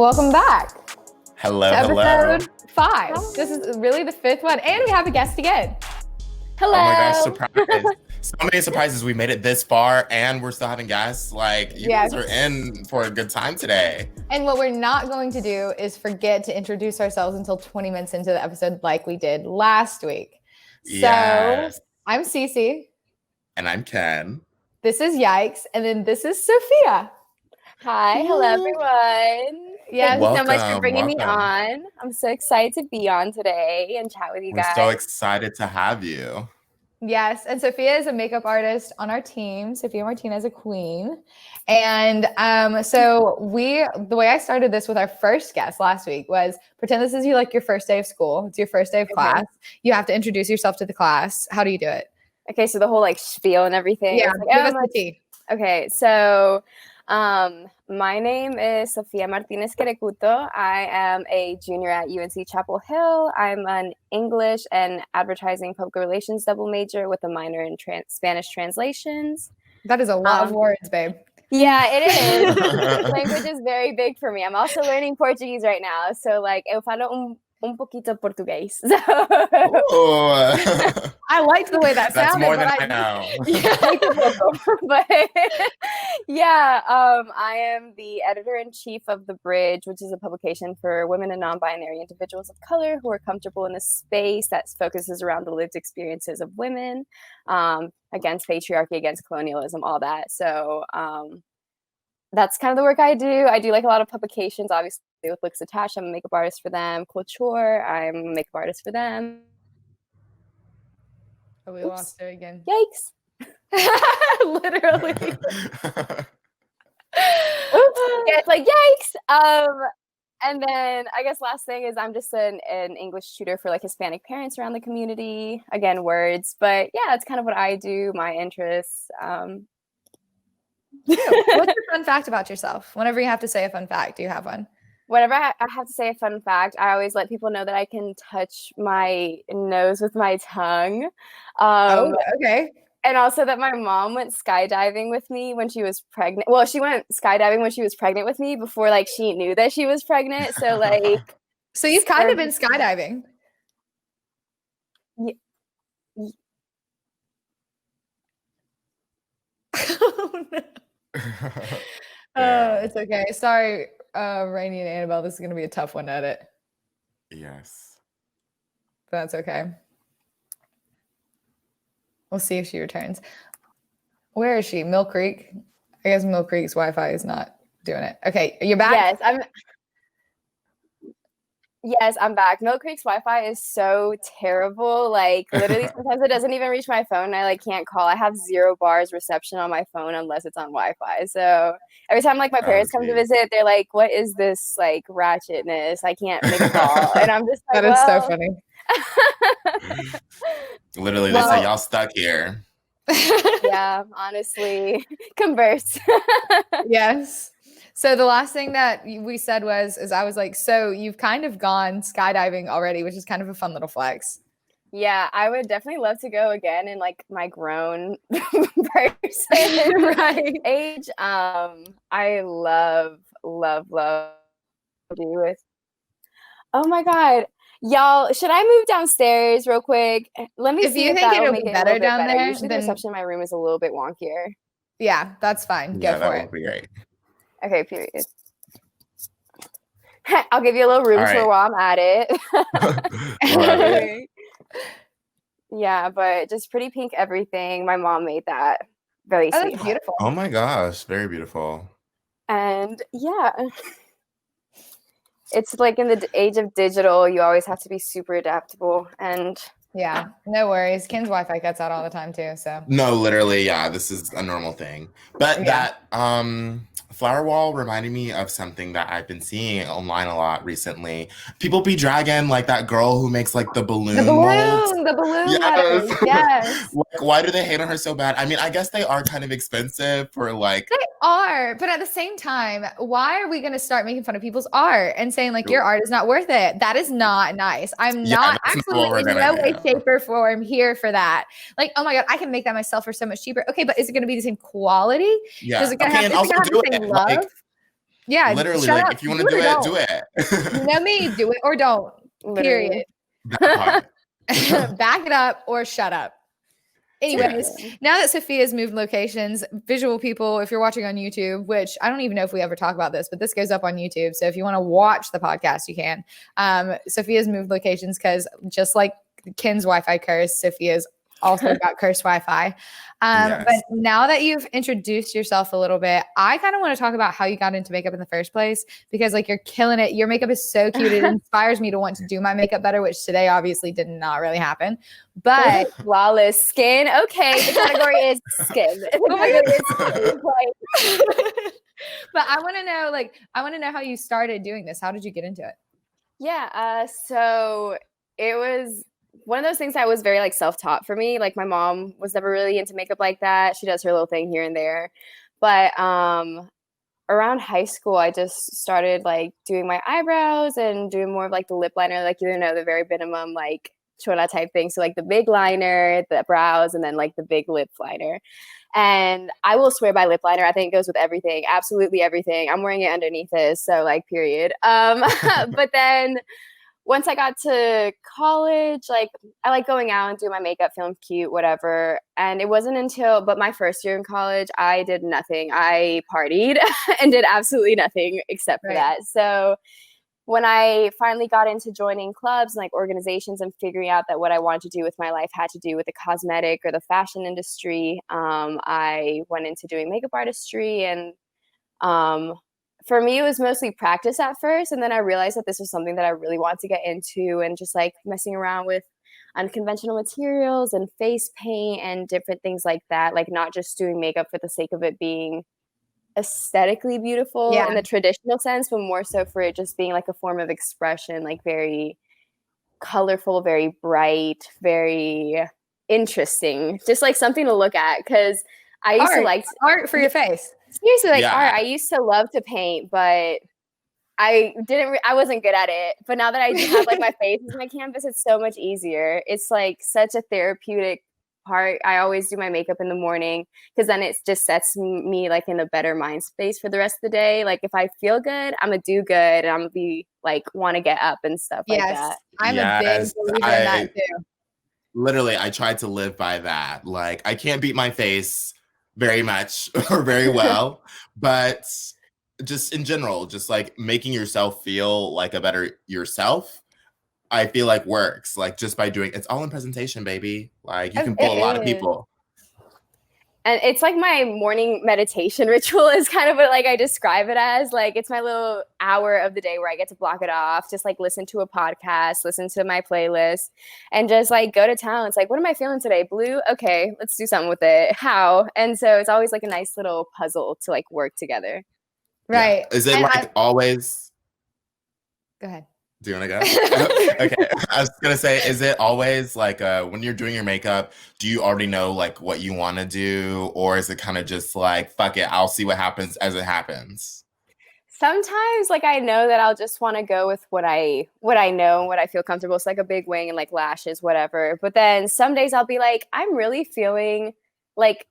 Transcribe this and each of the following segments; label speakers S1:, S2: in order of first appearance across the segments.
S1: Welcome back
S2: Hello,
S1: to
S2: hello.
S1: episode 5. This is really the 5th one, and we have a guest again. Hello.
S2: Oh my gosh, surprise. So many surprises. We made it this far, and we're still having guests. Like, you guys are in for a good time today.
S1: And what we're not going to do is forget to introduce ourselves until 20 minutes into the episode like we did last week.
S2: Yes.
S1: So, I'm Cee Cee.
S2: And I'm Ken.
S1: This is Yikes. And then this is Sofia.
S3: Hi, hello everyone.
S1: Yes.
S3: Thank you so much for bringing me on. I'm so excited to be on today and chat with you guys.
S2: We're so excited to have you.
S1: Yes, and Sofia is a makeup artist on our team, Sofia Martinez Querecuto. And so the way I started this with our first guest last week was pretend this is your first day of school. It's your first day of class. You have to introduce yourself to the class. How do you do it?
S3: Okay, so the whole spiel and everything.
S1: Yeah, give us the tea.
S3: Okay, so my name is Sofia Martinez Querecuto. I am a junior at UNC Chapel Hill. I'm an English and advertising public relations double major with a minor in Spanish translations.
S1: That is a lot of words, babe.
S3: Yeah, it is. Language is very big for me. I'm also learning Portuguese right now. So eu falo un poquito portugués.
S1: I liked the way that
S2: That's
S1: sounded.
S2: more than I know.
S3: But yeah, I am the editor-in-chief of The Bridge, which is a publication for women and non-binary individuals of color who are comfortable in a space that focuses around the lived experiences of women, against patriarchy, against colonialism, all that. So that's kind of the work I do. I do a lot of publications, obviously, with Looks Attached. I'm a makeup artist for them. Couture, I'm a makeup artist for them.
S1: Oh, we lost her again.
S3: Yikes.
S1: Literally.
S3: Oops. Yeah, it's yikes. And then I guess last thing is I'm just an English tutor for Hispanic parents around the community. Again, words. But yeah, that's kind of what I do, my interests.
S1: What's your fun fact about yourself? Whenever you have to say a fun fact, do you have one?
S3: Whenever I have to say a fun fact, I always let people know that I can touch my nose with my tongue.
S1: Okay.
S3: And also that my mom went skydiving with me when she was pregnant. Well, she went skydiving when she was pregnant with me before she knew that she was pregnant. So
S1: so you've kind of been skydiving.
S3: Yeah.
S1: Oh, no. It's okay. Sorry, Rainy and Annabelle. This is going to be a tough one to edit.
S2: Yes.
S1: But that's okay. We'll see if she returns. Where is she? Mill Creek? I guess Mill Creek's Wi-Fi is not doing it. Okay, you're back?
S3: Yes, I'm back. Mill Creek's Wi-Fi is so terrible. Literally, sometimes it doesn't even reach my phone. I can't call. I have 0 bars reception on my phone unless it's on Wi-Fi. So every time my parents come to visit, they're like, "What is this ratchetness? I can't make a call." And I'm just
S1: that is so funny.
S2: Literally, they say y'all stuck here.
S3: Yeah, honestly, converse.
S1: Yes. So the last thing that we said is I was like, so you've kind of gone skydiving already, which is kind of a fun little flex.
S3: Yeah, I would definitely love to go again in my grown person age. I love to do with. Oh my God. Y'all, should I move downstairs real quick? Let me see if
S1: you think it'll
S3: make
S1: be
S3: it
S1: better down
S3: better.
S1: there.
S3: Usually the reception in my room is a little bit wonkier.
S1: Yeah, that's fine. Go for it.
S2: That would be great.
S3: Okay, period. I'll give you a little room tour while I'm at it.
S2: Love it.
S3: Yeah, but just pretty pink everything. My mom made that. Very sweet.
S1: That's beautiful.
S2: Oh my gosh, very beautiful.
S3: And yeah. It's in the age of digital, you always have to be super adaptable. And
S1: yeah, no worries. Ken's Wi-Fi cuts out all the time too. So
S2: no, literally, yeah, this is a normal thing. But that flower wall reminded me of something that I've been seeing online a lot recently. People be dragging that girl who makes the balloon.
S1: The
S2: balloon. Yes.
S1: Yes.
S2: Why do they hate on her so bad? I mean, I guess they are kind of expensive for
S1: They are, but at the same time, why are we going to start making fun of people's art and saying your art is not worth it? That is not nice. I'm not absolutely in no way, shape, or form here for that. Oh my God, I can make that myself for so much cheaper. Okay, but is it going to be the same quality?
S2: Yeah.
S1: Is it going to have the same love? Yeah,
S2: Literally,
S1: shut
S2: like
S1: up.
S2: if you want to do it, do it.
S1: You know me, do it or don't.
S3: Literally.
S1: Period.
S2: That part.
S1: Back it up or shut up. Anyways, now that Sophia's moved locations, visual people, if you're watching on YouTube, which I don't even know if we ever talk about this, but this goes up on YouTube. So if you want to watch the podcast, you can. Sophia's moved locations because just like Ken's Wi-Fi curse, Sophia's also got cursed Wi-Fi.
S2: Yes.
S1: But now that you've introduced yourself a little bit, I kind of want to talk about how you got into makeup in the first place, because like you're killing it. Your makeup is so cute. It inspires me to want to do my makeup better, which today obviously did not really happen. But
S3: flawless skin. Okay, the category is skin.
S1: But I want to know how you started doing this. How did you get into it?
S3: Yeah, so it was one of those things that was very like self-taught for me. Like my mom was never really into makeup like that. She does her little thing here and there. But around high school, I just started like doing my eyebrows and doing more of like the lip liner, like the very minimum like chona type thing. So like the big liner, the brows, and then like the big lip liner. And I will swear by lip liner. I think it goes with everything, absolutely everything. I'm wearing it underneath this, so like period. But then once I got to college, like I like going out and doing my makeup, feeling cute, whatever. And it wasn't but my first year in college, I did nothing. I partied and did absolutely nothing except for that. So when I finally got into joining clubs and like organizations and figuring out that what I wanted to do with my life had to do with the cosmetic or the fashion industry, I went into doing makeup artistry. And for me, it was mostly practice at first. And then I realized that this was something that I really wanted to get into, and just like messing around with unconventional materials and face paint and different things like that. Like not just doing makeup for the sake of it being aesthetically beautiful in the traditional sense, but more so for it just being like a form of expression, like very colorful, very bright, very interesting, just like something to look at. Because I used to like
S1: art for your face.
S3: Seriously, like art. I used to love to paint, but I wasn't good at it. But now that I have like my face as my canvas, it's so much easier. It's like such a therapeutic part. I always do my makeup in the morning because then it just sets me like in a better mind space for the rest of the day. Like if I feel good, I'm gonna do good, and I'm gonna be like want to get up and stuff like that.
S1: I'm a big believer in that too.
S2: Literally, I tried to live by that. Like I can't beat my face very much or very well, but just in general, just like making yourself feel like a better yourself, I feel like works. Like just by doing, it's all in presentation, baby. Like you can pull a lot of people.
S3: And it's like my morning meditation ritual is kind of what like I describe it as. Like it's my little hour of the day where I get to block it off, just like listen to a podcast, listen to my playlist, and just like go to town. It's like, what am I feeling today? Blue? Okay, let's do something with it. How? And so it's always like a nice little puzzle to like work together.
S1: Right.
S2: Yeah. Is it always?
S1: Go ahead.
S2: Do you want to go? Okay. I was going to say, is it always like when you're doing your makeup, do you already know like what you want to do? Or is it kind of just like, fuck it, I'll see what happens as it happens?
S3: Sometimes like I know that I'll just want to go with what I know and what I feel comfortable. It's like a big wing and like lashes, whatever. But then some days I'll be like, I'm really feeling like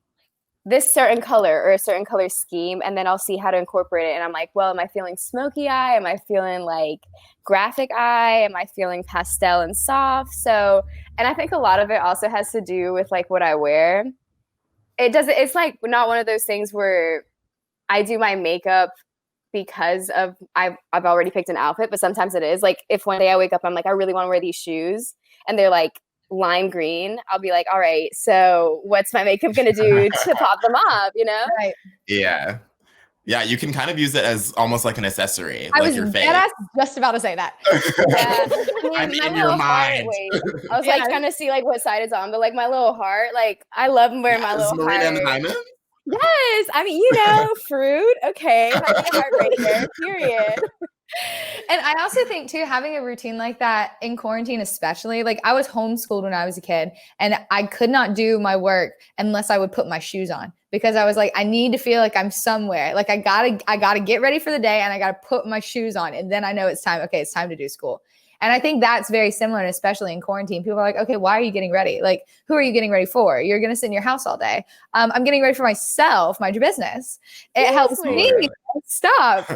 S3: this certain color or a certain color scheme, and then I'll see how to incorporate it. And I'm like, well, am I feeling smoky eye? Am I feeling like graphic eye? Am I feeling pastel and soft? So, and I think a lot of it also has to do with like what I wear. It's like not one of those things where I do my makeup because of I've already picked an outfit, but sometimes it is like if one day I wake up, I'm like, I really want to wear these shoes, and they're like lime green, I'll be like, all right, so what's my makeup gonna do to pop them up, you know?
S1: Right.
S2: Yeah. Yeah, you can kind of use it as almost like an accessory,
S1: I
S2: like
S1: was
S2: your face.
S1: just about to say that.
S3: Yeah.
S2: I'm in your mind.
S3: I was like trying to see like what side it's on, but like my little heart, like I love wearing my little
S2: Marina
S3: heart.
S2: and the diamond?
S3: Yes, I mean, you know, fruit. Okay, having a heart right there. Period.
S1: And I also think too, having a routine like that in quarantine, especially, like I was homeschooled when I was a kid, and I could not do my work unless I would put my shoes on, because I was like, I need to feel like I'm somewhere. Like I gotta get ready for the day, and I gotta put my shoes on, and then I know it's time. Okay, it's time to do school. And I think that's very similar, and especially in quarantine, people are like, okay, why are you getting ready? Like, who are you getting ready for? You're going to sit in your house all day. I'm getting ready for myself, my business. It helps me. Stop.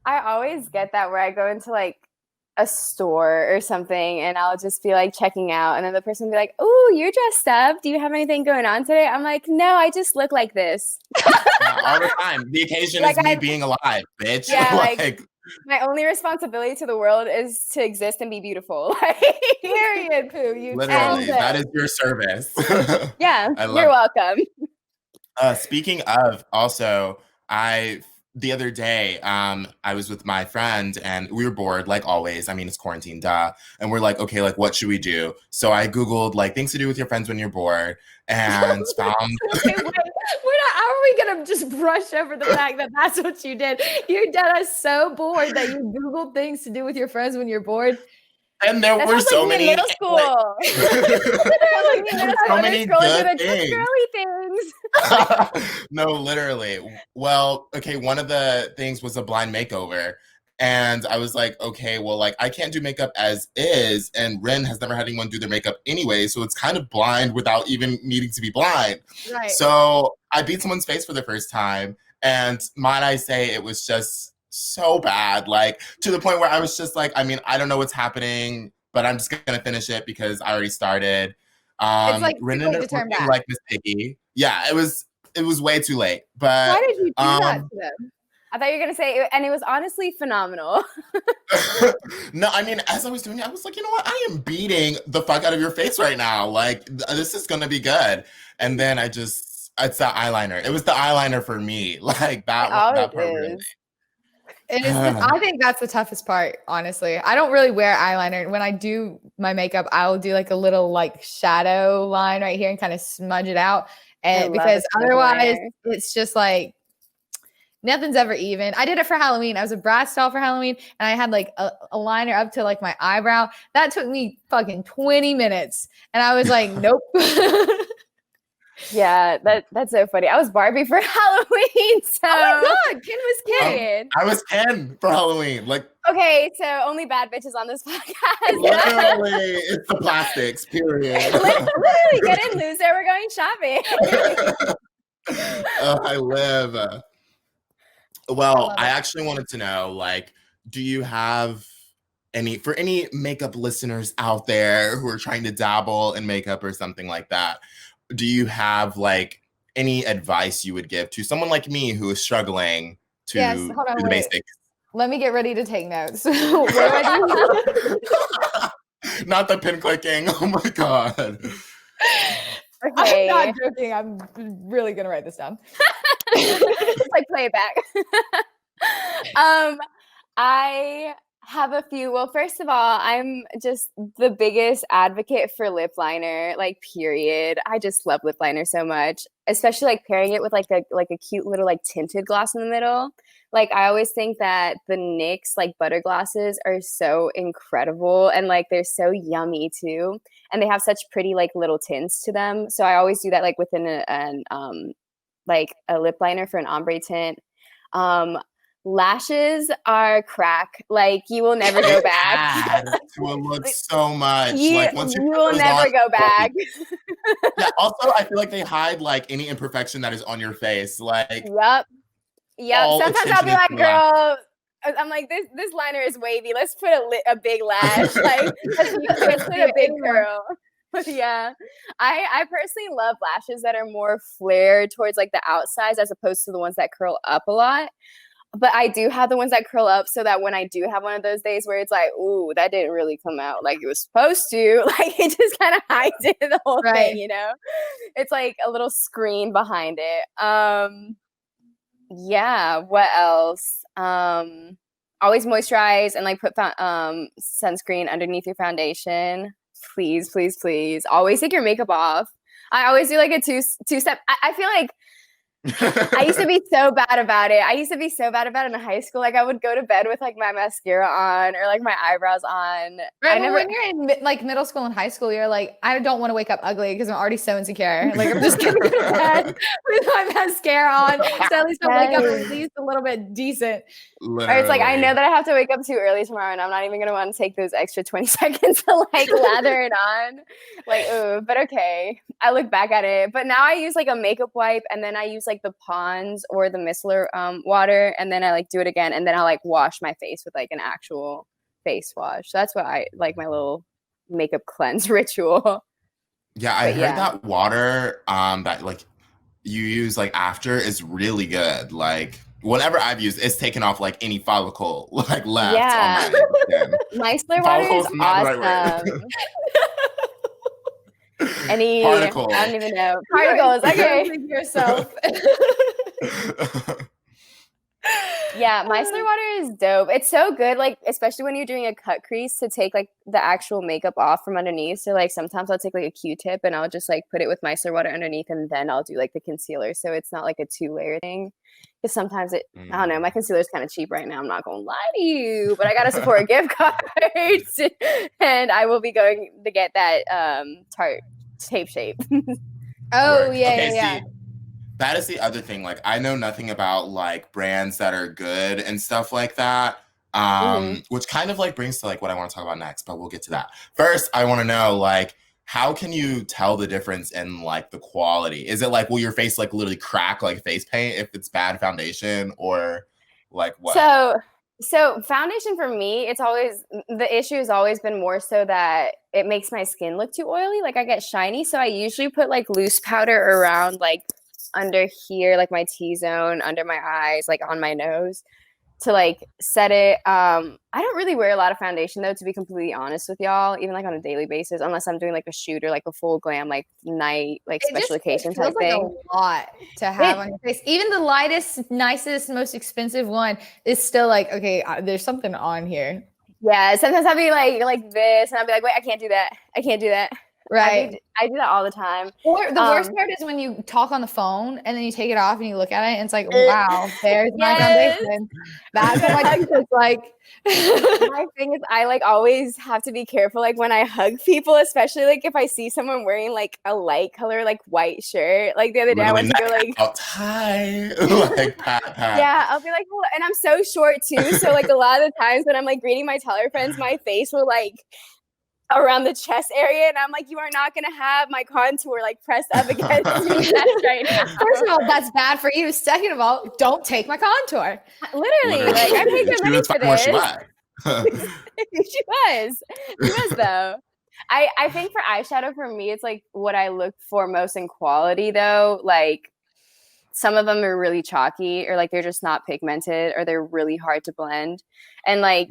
S3: I always get that where I go into like a store or something and I'll just be like checking out and then the person will be like, "Oh, you're dressed up. Do you have anything going on today?" I'm like, "No, I just look like this."
S2: All the time. The occasion
S3: Like
S2: is me being alive, bitch.
S3: Yeah, like my only responsibility to the world is to exist and be beautiful. Like,
S1: period, poo. You
S2: literally, that is your service.
S3: Yeah, you're welcome.
S2: Speaking of, also, the other day, I was with my friend and we were bored, like always. I mean, it's quarantine, duh. And we're like, okay, like, what should we do? So I Googled, like, things to do with your friends when you're bored and found...
S1: Okay, wait. How are we going to just brush over the fact that that's what you did? You did us so bored that you Googled things to do with your friends when you're bored.
S2: And there were so many...
S3: middle school.
S2: So many good
S3: things. Girly things.
S2: No, literally. Well, okay, one of the things was a blind makeover. And I was like, okay, well, like, I can't do makeup as is. And Rin has never had anyone do their makeup anyway. So it's kind of blind without even needing to be blind.
S1: Right.
S2: So I beat someone's face for the first time. And might I say, it was just so bad. Like, to the point where I was just like, I mean, I don't know what's happening, but I'm just going to finish it because I already started.
S1: It's like
S2: Rin
S1: too late to turn back.
S2: Like Miss Piggy. Yeah, it was way too late. But
S1: why did you do that to them?
S3: I thought you were going to say, and it was honestly phenomenal.
S2: No, I mean, as I was doing it, I was like, you know what? I am beating the fuck out of your face right now. Like, this is going to be good. And then it's the eyeliner. It was the eyeliner for me. Like, that part really.
S1: It is. I think that's the toughest part, honestly. I don't really wear eyeliner. When I do my makeup, I will do like a little like shadow line right here and kind of smudge it out. And because otherwise it's just like nothing's ever even. I did it for Halloween. I was a Bratz doll for Halloween and I had like a liner up to like my eyebrow. That took me fucking 20 minutes. And I was like, nope.
S3: Yeah, that's so funny. I was Barbie for Halloween. So
S1: oh my God, Ken was Ken.
S2: I was Ken for Halloween. Like,
S3: okay, so only bad bitches on this podcast.
S2: Literally, it's the plastics, period.
S3: Literally, get in, loser. We're going shopping.
S2: I live. Well, I actually wanted to know, like, do you have for any makeup listeners out there who are trying to dabble in makeup or something like that, do you have like any advice you would give to someone like me who is struggling to do the basics?
S1: Let me get ready to take notes.
S2: Not the pin clicking. Oh my God.
S1: Okay. I'm not joking. I'm really gonna write this down.
S3: Just like play it back. I have a few. Well, first of all, I'm just the biggest advocate for lip liner, like period. I just love lip liner so much, especially like pairing it with like a cute little like tinted gloss in the middle. Like I always think that the NYX like butter glosses are so incredible and like they're so yummy too. And they have such pretty like little tints to them. So I always do that like within like a lip liner for an ombre tint. Lashes are crack. Like you will never go back.
S2: To a look so much.
S3: Like once you will never go back.
S2: Yeah. Also, I feel like they hide like any imperfection that is on your face. Like.
S3: Yep. Sometimes I'll be like, girl. I'm like, this liner is wavy. Let's put a big lash. Like let's put a big curl. Yeah. I personally love lashes that are more flared towards like the outsides as opposed to the ones that curl up a lot. But I do have the ones that curl up so that when I do have one of those days where it's like, ooh, that didn't really come out like it was supposed to, like it just kind of hides it, the whole thing, you know? It's like a little screen behind it. Yeah, what else? Always moisturize and like put sunscreen underneath your foundation. Please, please, please. Always take your makeup off. I always do like a two-step. I feel like I used to be so bad about it. In high school. Like I would go to bed with like my mascara on or like my eyebrows on.
S1: Right. When you're in like middle school and high school, you're like, I don't want to wake up ugly because I'm already so insecure. Like I'm just gonna go to bed with my mascara on. So at least I wake up at least a little bit decent.
S3: Literally. Or it's like I know that I have to wake up too early tomorrow and I'm not even gonna want to take those extra 20 seconds to like lather it on. Like, ooh, but okay. I look back at it. But now I use like a makeup wipe and then I use like like the Pond's or the micellar water, and then I like do it again, and then I'll like wash my face with like an actual face wash. So that's what I like, my little makeup cleanse ritual.
S2: Yeah, I heard that water that like you use like after is really good. Like whatever I've used, it's taken off like any follicle like left on my skin.
S3: Micellar water is awesome. Any
S2: particles.
S3: I don't even know. Particles, okay.
S1: Yourself.
S3: Yeah, micellar water is dope. It's so good, like especially when you're doing a cut crease, to take like the actual makeup off from underneath. So like sometimes I'll take like a Q-tip and I'll just like put it with micellar water underneath, and then I'll do like the concealer. So it's not like a 2-layer thing. Because sometimes I don't know, my concealer is kind of cheap right now. I'm not gonna lie to you, but I got a Sephora gift card, and I will be going to get that Tarte Tape Shape.
S1: Oh
S2: Okay,
S1: yeah.
S2: See, that is the other thing. Like, I know nothing about like brands that are good and stuff like that. Which kind of like brings to like what I want to talk about next, but we'll get to that. First, I want to know like, how can you tell the difference in like the quality? Is it like, will your face like literally crack like face paint if it's bad foundation, or like what?
S3: So foundation for me, it's always, the issue has always been more so that it makes my skin look too oily. Like I get shiny. So I usually put like loose powder around like under here, like my T-zone, under my eyes, like on my nose, to like set it. I don't really wear a lot of foundation though, to be completely honest with y'all, even like on a daily basis, unless I'm doing like a shoot or like a full glam like night, like special occasion type
S1: like
S3: thing.
S1: A lot to have on your face. Even the lightest, nicest, most expensive one is still like, okay, there's something on here.
S3: Yeah, sometimes I'll be like this, and I'll be like, wait, I can't do that.
S1: Right.
S3: I do that all the time.
S1: Or the worst part is when you talk on the phone and then you take it off and you look at it and it's like, wow, there's my foundation. That's what my teeth look like.
S3: My thing is, I like always have to be careful, like when I hug people, especially like if I see someone wearing like a light color, like white shirt. Like the other day, I went to go like
S2: tie, like pat.
S3: Yeah, I'll be like, oh, and I'm so short too. So like a lot of the times when I'm like greeting my taller friends, my face will like around the chest area, and I'm like, you are not gonna have my contour like pressed up against me right now.
S1: First of all, that's bad for you. Second of all, don't take my contour.
S3: Literally. Like I paid good money for this. She was though. I think for eyeshadow, for me, it's like what I look for most in quality though. Like some of them are really chalky, or like they're just not pigmented, or they're really hard to blend. And like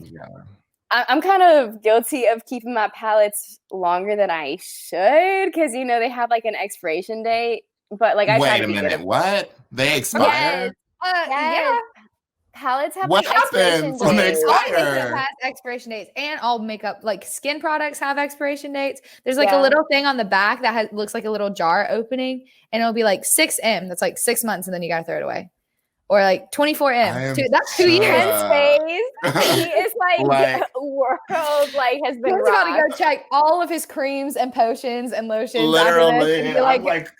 S3: I'm kind of guilty of keeping my palettes longer than I should, because you know they have like an expiration date. But like I
S2: wait a minute, what? They expire?
S3: Yeah. Palettes have
S2: what
S3: like
S2: happens when they expire?
S1: It has expiration dates, and all makeup, like skin products, have expiration dates. There's like a little thing on the back that looks like a little jar opening, and it'll be like 6M. That's like 6 months, and then you gotta throw it away. Or like 24M. That's 2 years.
S3: He is like world like has been.
S1: He's about to go check all of his creams and potions and lotions.
S2: Literally,
S1: and
S2: I'm like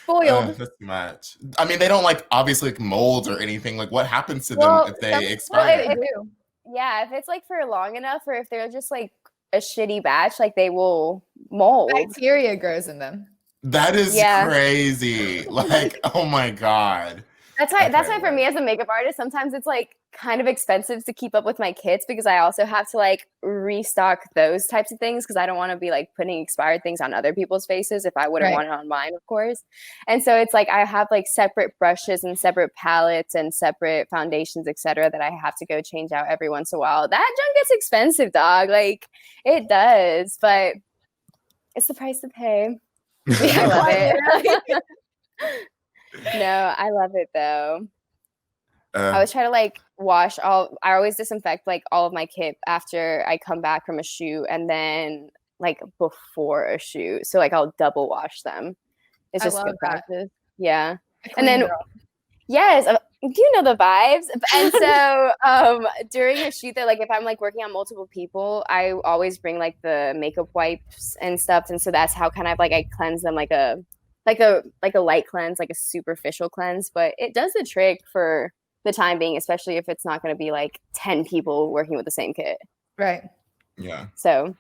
S1: spoiled.
S2: That's too much. I mean, they don't like obviously like mold or anything. Like, what happens to them if they expire?
S1: They do.
S3: Yeah, if it's like for long enough, or if they're just like a shitty batch, like they will mold.
S1: Bacteria grows in them.
S2: That is crazy. Like, oh my god.
S3: That's why for me as a makeup artist, sometimes it's like kind of expensive to keep up with my kits, because I also have to like restock those types of things, because I don't want to be like putting expired things on other people's faces if I wouldn't want it on mine, of course. And so it's like I have like separate brushes and separate palettes and separate foundations, etc., that I have to go change out every once in a while. That junk gets expensive, dog. Like it does, but it's the price to pay. I love it. No, I love it though. I always try to like wash I always disinfect like all of my kit after I come back from a shoot, and then like before a shoot. So like I'll double wash them. It's just good practice. Yeah. And then yes, you know the vibes. And so during a shoot that like if I'm like working on multiple people, I always bring like the makeup wipes and stuff. And so that's how kind of like I cleanse them like a light cleanse, like a superficial cleanse, but it does the trick for the time being, especially if it's not going to be like 10 people working with the same kit.
S1: Right.
S2: Yeah.
S3: So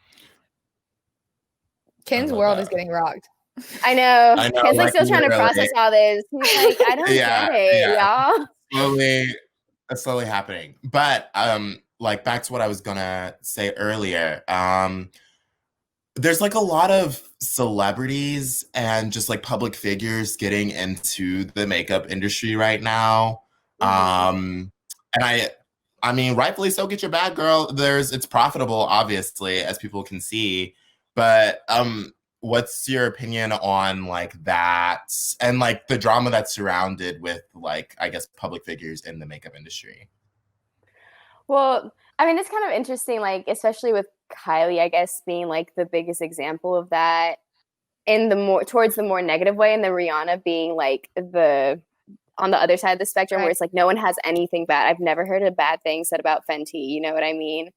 S1: Ken's world is getting rocked.
S3: I know.
S2: I know,
S3: Ken's like
S2: like
S3: still trying to
S2: literally.
S3: process all this. He's like, I don't
S2: Yeah,
S3: get it,
S2: yeah.
S3: y'all.
S2: It's slowly happening. But like back to what I was gonna say earlier. There's like a lot of celebrities and just like public figures getting into the makeup industry right now. And I mean, rightfully so, get your bag, girl. It's profitable, obviously, as people can see. But what's your opinion on like that and like the drama that's surrounded with like, I guess, public figures in the makeup industry?
S3: Well, I mean, it's kind of interesting, like, especially with Kylie, I guess, being like the biggest example of that in the more towards the more negative way, and then Rihanna being like the on the other side of the spectrum where it's like no one has anything bad. I've never heard a bad thing said about Fenty, you know what I mean?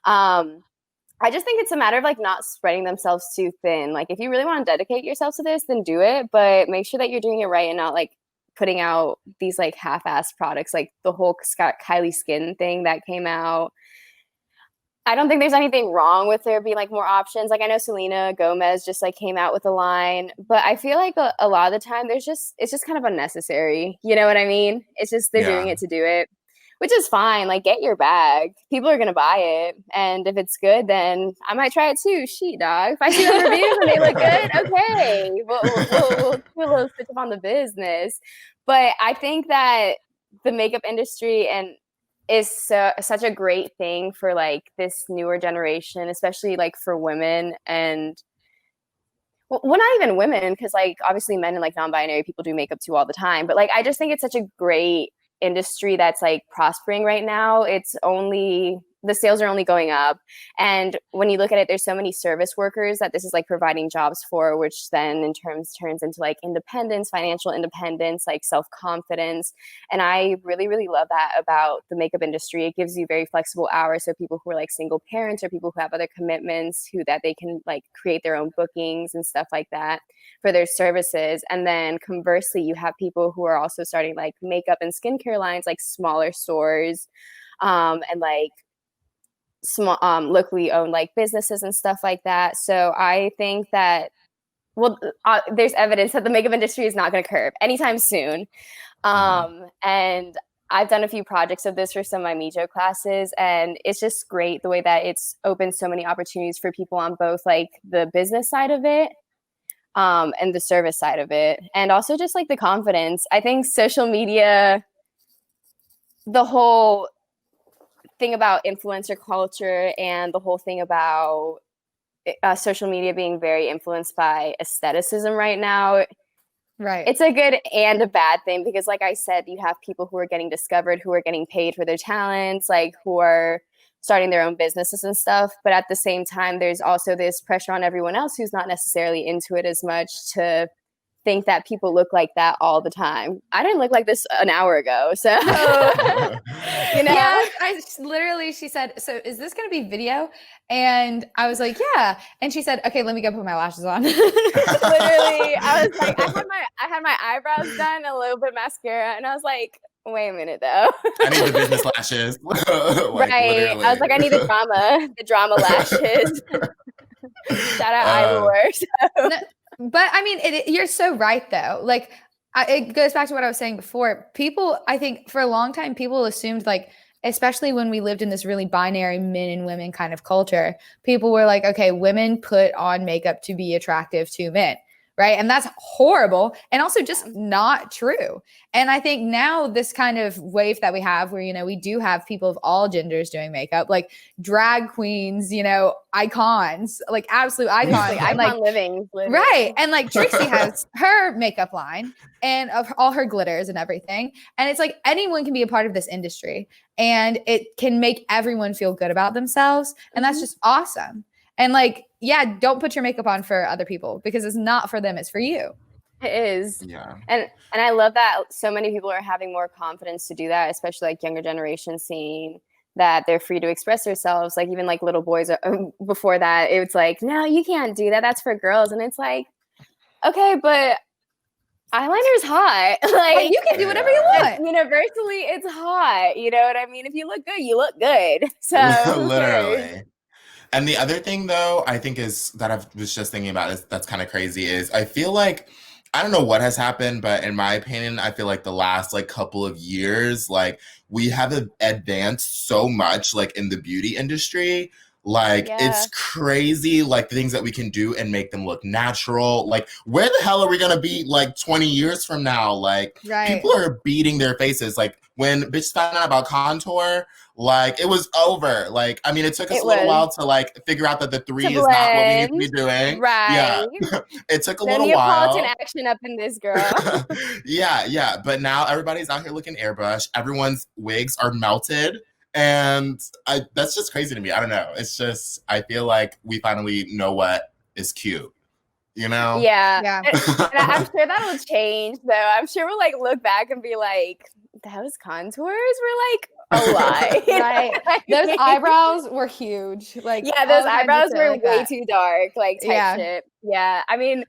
S3: I just think it's a matter of like not spreading themselves too thin. Like if you really want to dedicate yourself to this, then do it, but make sure that you're doing it right and not like putting out these like half-assed products, like the whole Kylie skin thing that came out. I don't think there's anything wrong with there being like more options. Like I know Selena Gomez just like came out with a line, but I feel like a lot of the time it's just kind of unnecessary. You know what I mean? It's just they're doing it to do it, which is fine. Like get your bag. People are gonna buy it, and if it's good, then I might try it too. Sheet dog. If I see the reviews and they look good, okay, we'll do a little switch up on the business. But I think that the makeup industry is such a great thing for like this newer generation, especially like for women and well, not even women, because like obviously men and like non-binary people do makeup too all the time. But like I just think it's such a great industry that's like prospering right now. The sales are only going up. And when you look at it, there's so many service workers that this is like providing jobs for, which then in terms turns into like independence, financial independence, like self-confidence. And I really, really love that about the makeup industry. It gives you very flexible hours. So people who are like single parents or people who have other commitments that they can like create their own bookings and stuff like that for their services. And then conversely, you have people who are also starting like makeup and skincare lines, like smaller stores, and like small locally owned like businesses and stuff like that. So I think that there's evidence that the makeup industry is not going to curb anytime soon. And I've done a few projects of this for some of my Mijo classes, and it's just great the way that it's opened so many opportunities for people on both like the business side of it and the service side of it, and also just like the confidence. I think social media, the whole thing about influencer culture and the whole thing about social media being very influenced by aestheticism right now,
S1: right?
S3: It's a good and a bad thing because like I said, you have people who are getting discovered, who are getting paid for their talents, like who are starting their own businesses and stuff. But at the same time, there's also this pressure on everyone else who's not necessarily into it as much to think that people look like that all the time. I didn't look like this an hour ago, so you know.
S1: Yeah, she said, "So is this going to be video?" And I was like, "Yeah." And she said, "Okay, let me go put my lashes on."
S3: Literally, I was like, I had my eyebrows done, a little bit of mascara, and I was like, wait a minute though.
S2: I need the business lashes.
S3: Like, right. Literally. I was like, I need the drama lashes. Shout out Ivor. So.
S1: No, but I mean, you're so right though. Like it goes back to what I was saying before. People, I think for a long time, people assumed like, especially when we lived in this really binary men and women kind of culture, people were like, okay, women put on makeup to be attractive to men. Right. And that's horrible and also just not true. And I think now this kind of wave that we have where, you know, we do have people of all genders doing makeup, like drag queens, you know, icons, like absolute icons.
S3: Icon living.
S1: Right. And like Trixie has her makeup line and of all her glitters and everything. And it's like anyone can be a part of this industry and it can make everyone feel good about themselves. And that's just awesome. And like, yeah, don't put your makeup on for other people because it's not for them, it's for you.
S3: It is.
S2: Yeah.
S3: And I love that so many people are having more confidence to do that, especially like younger generations seeing that they're free to express themselves. Like even like little boys before that, it was like, no, you can't do that. That's for girls. And it's like, okay, but eyeliner's hot. Like
S1: you can do whatever you want.
S3: Universally, it's hot. You know what I mean? If you look good, you look good. So
S2: literally. And the other thing, though, I think is that I was just thinking about is that's kind of crazy is I feel like I don't know what has happened, but in my opinion, I feel like the last like couple of years, like we have advanced so much like in the beauty industry. Like it's
S3: Yeah.
S2: crazy, like the things that we can do and make them look natural. Like where the hell are we gonna be like 20 years from now? Like
S1: Right.
S2: people are beating their faces. Like when bitch found out about contour, like it was over. Like I mean, it took us
S3: It
S2: a little
S3: was.
S2: while to like figure out that the
S3: To
S2: three is not what we need to be
S3: blend.
S2: doing. Yeah,
S3: Right.
S2: it took a
S3: No
S2: little
S3: Neapolitan
S2: while.
S3: action up in this girl.
S2: Yeah. But now everybody's out here looking airbrush. Everyone's wigs are melted. And that's just crazy to me. I don't know. It's just, I feel like we finally know what is cute, you know?
S3: Yeah.
S1: Yeah.
S3: And I'm sure that'll change, though. I'm sure we'll like look back and be like, those contours were like a lie.
S1: Right. Those eyebrows were huge. Like
S3: Yeah, those
S1: all kinds of
S3: eyebrows
S1: shit
S3: were
S1: like
S3: way
S1: that.
S3: too dark, like type
S1: Yeah.
S3: shit. Yeah. I mean,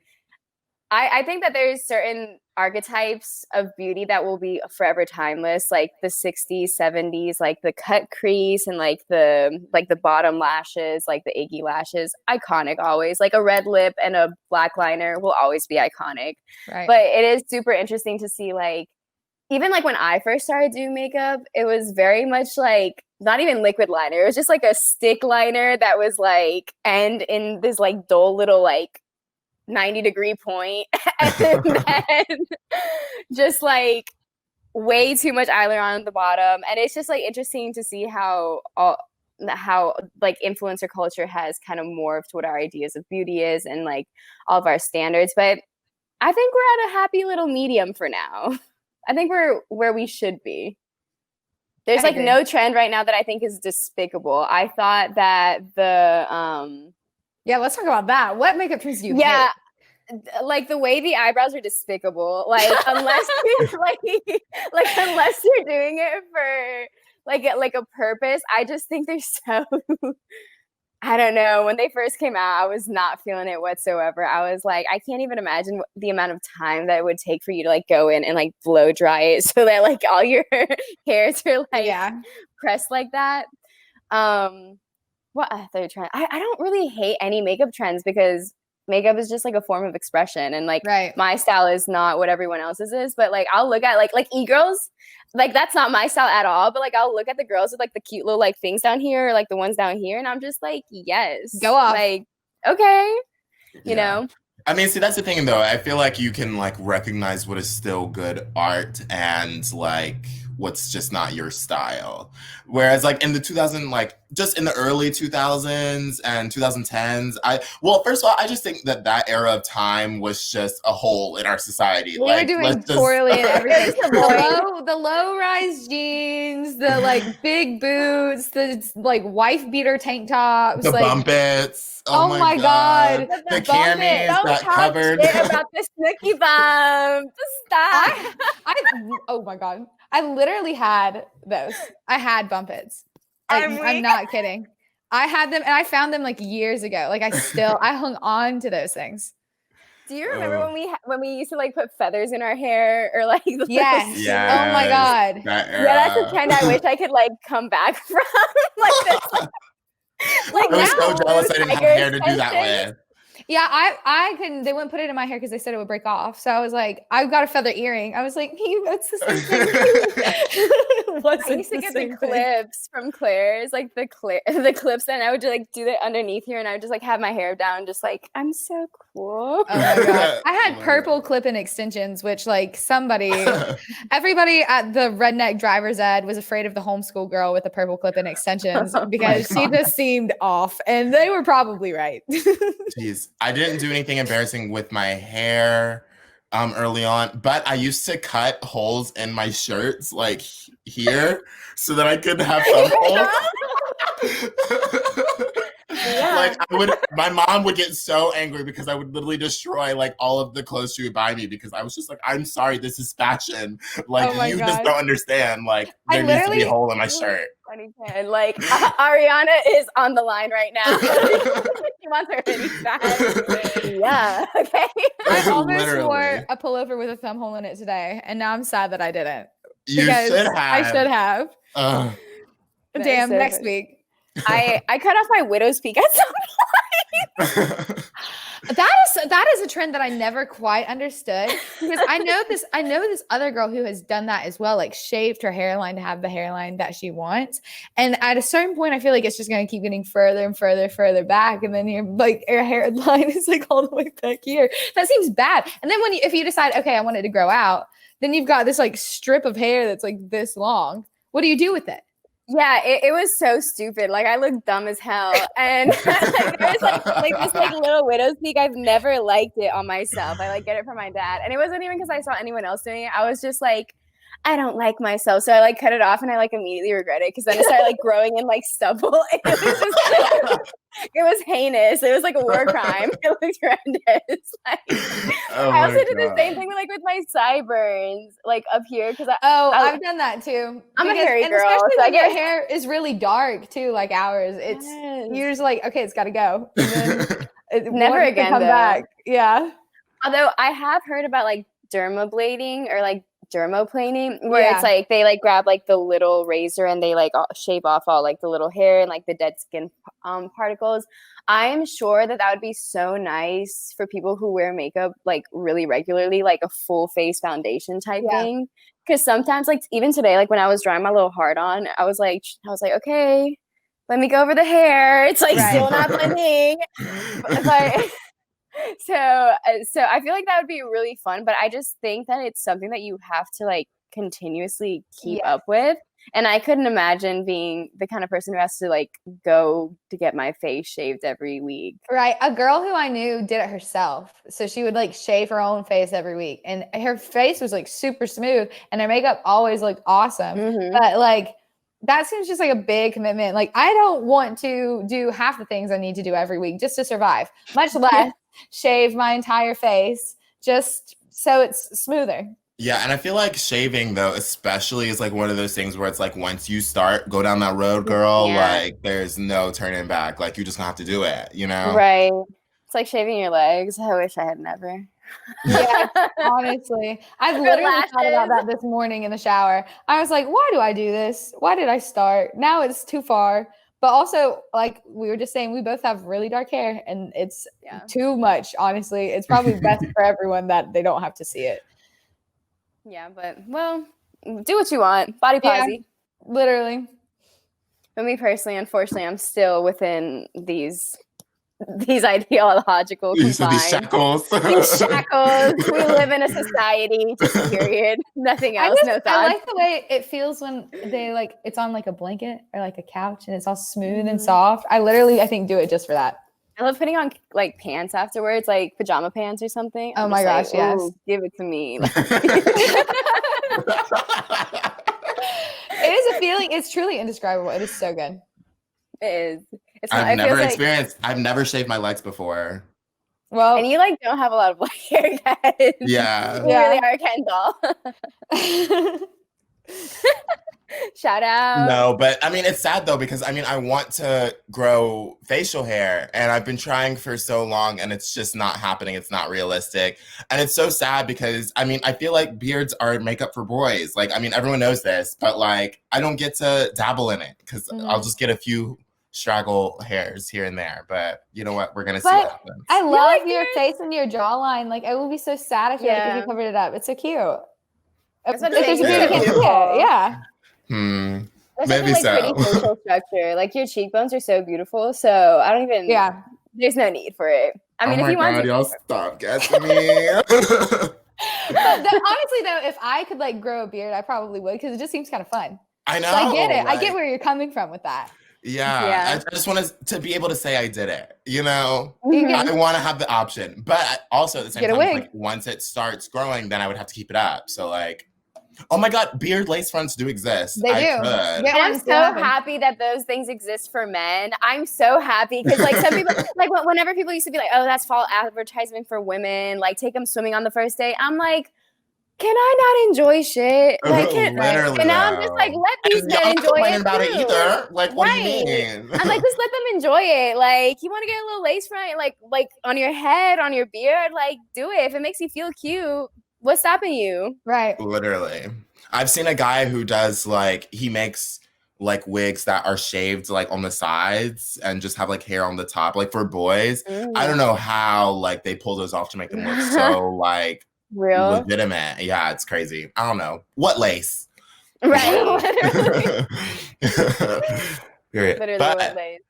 S3: I think that there's certain archetypes of beauty that will be forever timeless, like the 60s, 70s, like the cut crease and like the bottom lashes, like the achy lashes, iconic always. Like a red lip and a black liner will always be iconic.
S1: Right.
S3: But it is super interesting to see like even like when I first started doing makeup, it was very much like not even liquid liner. It was just like a stick liner that was like end in this like dull little like 90-degree point and then just like way too much eyeliner on the bottom. And it's just like interesting to see how like influencer culture has kind of morphed what our ideas of beauty is and like all of our standards. But I think we're at a happy little medium for now. I think we're where we should be. There's like no trend right now that I think is despicable. I thought that
S1: yeah, let's talk about that. What makeup trends do you hate?
S3: Like the way the eyebrows are despicable. Like unless you're like unless you're doing it for like a purpose, I just think they're so I don't know. When they first came out, I was not feeling it whatsoever. I was like, I can't even imagine the amount of time that it would take for you to like go in and like blow dry it so that like all your hairs are like pressed like that. What other trend? I don't really hate any makeup trends because makeup is just like a form of expression and like my style is not what everyone else's is. But like I'll look at like e-girls, like that's not my style at all. But like I'll look at the girls with like the cute little like things down here or like the ones down here and I'm just like, yes,
S1: go off.
S3: Like okay, you know.
S2: I mean, see, that's the thing though. I feel like you can like recognize what is still good art and like what's just not your style. Whereas like in the 2000, like just in the early 2000s and 2010s, first of all, I just think that era of time was just a hole in our society.
S1: We were doing poorly in everything. the low-rise jeans, the like big boots, the like wife beater tank tops,
S2: the
S1: like
S2: bumpets.
S1: Oh my god.
S2: The camis that covered.
S3: Don't talk shit about the Snooki bump. Stop.
S1: Oh my god. I literally had those. I had bumpets. I'm not kidding. I had them and I found them like years ago. Like I hung on to those things.
S3: Do you remember when we used to like put feathers in our hair or like
S1: yes. Oh my god.
S3: Yeah, that's a trend I wish I could like come back from. Like this.
S2: Like I was so jealous I didn't have hair to do that with.
S1: Yeah, I couldn't. They wouldn't put it in my hair because they said it would break off. So I was like, I've got a feather earring. I was like, it's the same thing.
S3: I used to get the clips from Claire's, like the clips, and I would just like do it underneath here, and I would just like have my hair down, just like I'm so cool.
S1: Oh my god! I had purple clip-in extensions, which like everybody at the redneck driver's ed was afraid of the homeschool girl with the purple clip-in extensions because she just seemed off, and they were probably right.
S2: Jeez. I didn't do anything embarrassing with my hair early on, but I used to cut holes in my shirts like here so that I could have some holes. Like my mom would get so angry because I would literally destroy like all of the clothes she would buy me because I was just like, I'm sorry, this is fashion. Like you just don't understand. Like there needs to be a hole in my shirt.
S3: Funny kid. Like Ariana is on the line right now. She wants her hoodie back. Yeah. Okay.
S1: I almost wore a pullover with a thumb hole in it today, and now I'm sad that I didn't.
S2: You should have.
S1: I should have. Damn. Next week.
S3: I cut off my widow's peak at some point.
S1: That is a trend that I never quite understood, because I know this other girl who has done that as well, like shaved her hairline to have the hairline that she wants. And at a certain point, I feel like it's just going to keep getting further and further back. And then your hairline is like all the way back here. That seems bad. And then if you decide, okay, I want it to grow out, then you've got this like strip of hair that's like this long. What do you do with it?
S3: Yeah, it was so stupid. Like, I looked dumb as hell. And there's like this like little widow's peak. I've never liked it on myself. I like get it from my dad. And it wasn't even because I saw anyone else doing it. I was just like, I don't like myself. So I like cut it off, and I like immediately regret it, because then it started like growing in like stubble. And it was just it was heinous. It was like a war crime. It looked horrendous. Like, I also did the same thing with my sideburns, like up here, because
S1: I've done that too.
S3: I'm a hairy girl,
S1: especially
S3: so
S1: when your hair is really dark too, like ours. You're just like, okay, it's got to go. And then
S3: never again.
S1: Come back. Yeah.
S3: Although I have heard about like dermablading or like dermoplaning, where it's like they like grab like the little razor and they like shave off all like the little hair and like the dead skin particles. I am sure that would be so nice for people who wear makeup like really regularly, like a full face foundation type thing. Because sometimes, like even today, like when I was drying my little heart on, I was like, okay, let me go over the hair. It's like still not blending. But so I feel like that would be really fun, but I just think that it's something that you have to like continuously keep up with. And I couldn't imagine being the kind of person who has to like go to get my face shaved every week.
S1: Right. A girl who I knew did it herself. So she would like shave her own face every week, and her face was like super smooth, and her makeup always looked awesome. But like, that seems just like a big commitment. Like, I don't want to do half the things I need to do every week just to survive, much less shave my entire face just so it's smoother.
S2: Yeah, and I feel like shaving, though, especially, is like one of those things where it's like once you go down that road, girl, like there's no turning back. Like, you just gonna have to do it, you know?
S3: Right. It's like shaving your legs. I wish I had never.
S1: Yeah, honestly. I've literally thought about that this morning in the shower. I was like, why do I do this? Why did I start? Now it's too far. But also, like we were just saying, we both have really dark hair, and it's too much, honestly. It's probably best for everyone that they don't have to see it.
S3: Yeah, but, well, do what you want. Body posy.
S1: Yeah, literally.
S3: But me personally, unfortunately, I'm still within these ideological
S2: These shackles.
S3: These shackles. We live in a society, just period. Nothing else, no thoughts.
S1: I like the way it feels when they like it's on like a blanket or like a couch and it's all smooth and soft. I think do it just for that.
S3: I love putting on like pants afterwards, like pajama pants or something.
S1: Oh my gosh, yes.
S3: Give it to me.
S1: It is a feeling. It's truly indescribable. It is so good.
S3: It is.
S2: I've never shaved my legs before.
S3: Well, and you like don't have a lot of black hair, guys.
S2: Yeah.
S3: You really are Ken doll. Shout out.
S2: No, but I mean, it's sad though, because I mean, I want to grow facial hair and I've been trying for so long and it's just not happening. It's not realistic. And it's so sad because I mean, I feel like beards are makeup for boys. Like, I mean, everyone knows this, but like, I don't get to dabble in it because I'll just get a few straggle hairs here and there. But you know what? We're going to see what happens.
S1: I love your face and your jawline. Like, I would be so sad if you covered it up. It's so cute. If there's a beard, you can't see it. Yeah.
S2: Maybe
S3: like
S2: so.
S3: Pretty facial structure. Like your cheekbones are so beautiful, so I don't even. Yeah, there's no need for it. I mean, if you want to,
S2: y'all stop guessing me.
S1: But honestly, though, if I could like grow a beard, I probably would because it just seems kind of fun.
S2: I know.
S1: So I get it. Like, I get where you're coming from with that.
S2: Yeah. I just want to be able to say I did it. You know, I want to have the option, but also at the same time, like once it starts growing, then I would have to keep it up. So like. Oh my God, beard lace fronts do exist.
S1: They do.
S3: And I'm so happy that those things exist for men. I'm so happy because like some people, like whenever people used to be like, oh, that's fall advertisement for women, like take them swimming on the first date. I'm like, can I not enjoy shit? Like, and now I'm just like, let these men enjoy it
S2: about
S3: too.
S2: It either. Like, what do you mean?
S3: I'm like, just let them enjoy it. Like, you want to get a little lace front, like on your head, on your beard, like do it. If it makes you feel cute. What's stopping you?
S1: Right.
S2: Literally. I've seen a guy who does like, he makes like wigs that are shaved like on the sides and just have like hair on the top, like for boys. I don't know how like they pull those off to make them look so like
S3: real
S2: legitimate. Yeah, it's crazy. I don't know what lace.
S3: right.
S2: Period.
S3: Literally
S2: But
S3: what lace.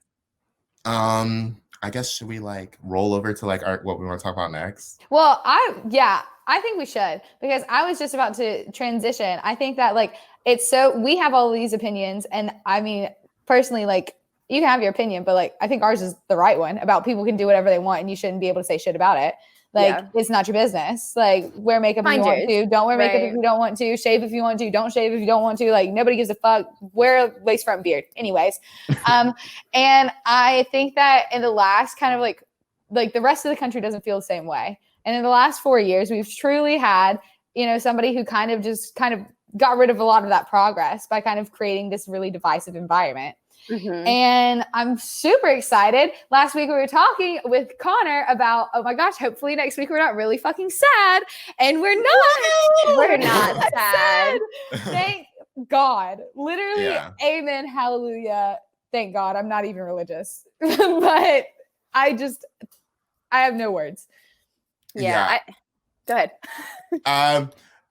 S2: I guess should we like roll over to like what we want to talk about next?
S1: Well, I think we should, because I was just about to transition. I think that like we have all these opinions, and I mean personally, like you can have your opinion, but like I think ours is the right one about people can do whatever they want and you shouldn't be able to say shit about it. Like it's not your business. Like wear makeup if you want to, don't wear makeup if you don't want to, shave if you want to, don't shave if you don't want to. Like nobody gives a fuck. Wear a lace front beard. Anyways. And I think that in the last kind of like the rest of the country doesn't feel the same way. And in the last 4 years, we've truly had, somebody who kind of got rid of a lot of that progress by kind of creating this really divisive environment. Mm-hmm. And I'm super excited. Last week we were talking with Connor about, oh my gosh, hopefully next week we're not really fucking sad. And we're not. We're not sad. Thank God. Literally, amen, hallelujah. Thank God. I'm not even religious. But I have no words.
S3: Yeah. Go ahead.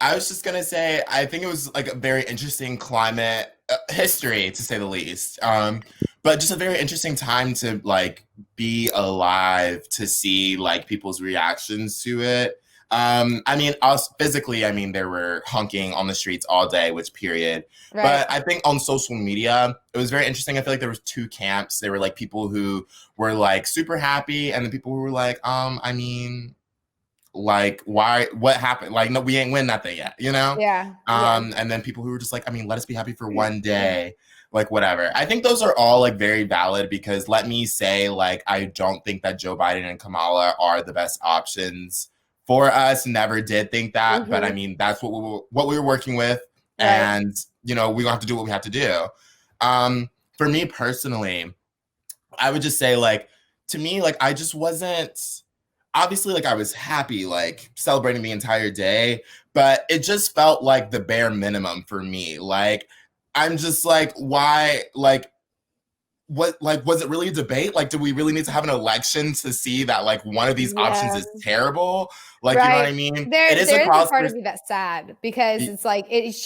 S2: I was just gonna say, I think it was like a very interesting climate history, to say the least. But just a very interesting time to like be alive to see like people's reactions to it. I mean, us physically, I mean, they were hunking on the streets all day, which period. Right. But I think on social media, it was very interesting. I feel like there was two camps. There were like people who were like super happy, and the people who were like, I mean, like, why, what happened? Like, no, we ain't win nothing yet,
S1: Yeah.
S2: And then people who were just like, I mean, let us be happy for one day, like, whatever. I think those are all like very valid, because let me say, like, I don't think that Joe Biden and Kamala are the best options for us. Never did think that, but I mean, that's what we were working with, and we're gonna have to do what we have to do. For me personally, I would just say, like, to me, like, I just wasn't. Obviously, like, I was happy, like, celebrating the entire day, but it just felt like the bare minimum for me. Like, I'm just like, why, like, what, like, was it really a debate? Like, do we really need to have an election to see that, like, one of these options is terrible? Like, you know what I mean?
S1: There is a part of me that's sad, because it's like, this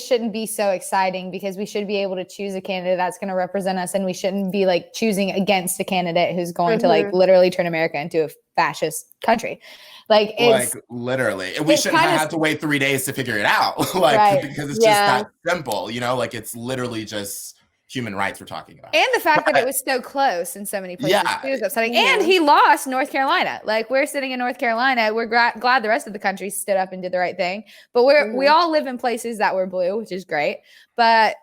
S1: shouldn't be so exciting, because we should be able to choose a candidate that's going to represent us, and we shouldn't be like choosing against a candidate who's going to like literally turn America into a fascist country. Like, it's
S2: like, literally, we shouldn't have had to wait 3 days to figure it out. Like, because it's just that simple, like, it's literally just human rights we're talking about.
S1: And the fact that it was so close in so many places is upsetting. And he lost North Carolina. Like, we're sitting in North Carolina. We're glad the rest of the country stood up and did the right thing. But we all live in places that were blue, which is great. But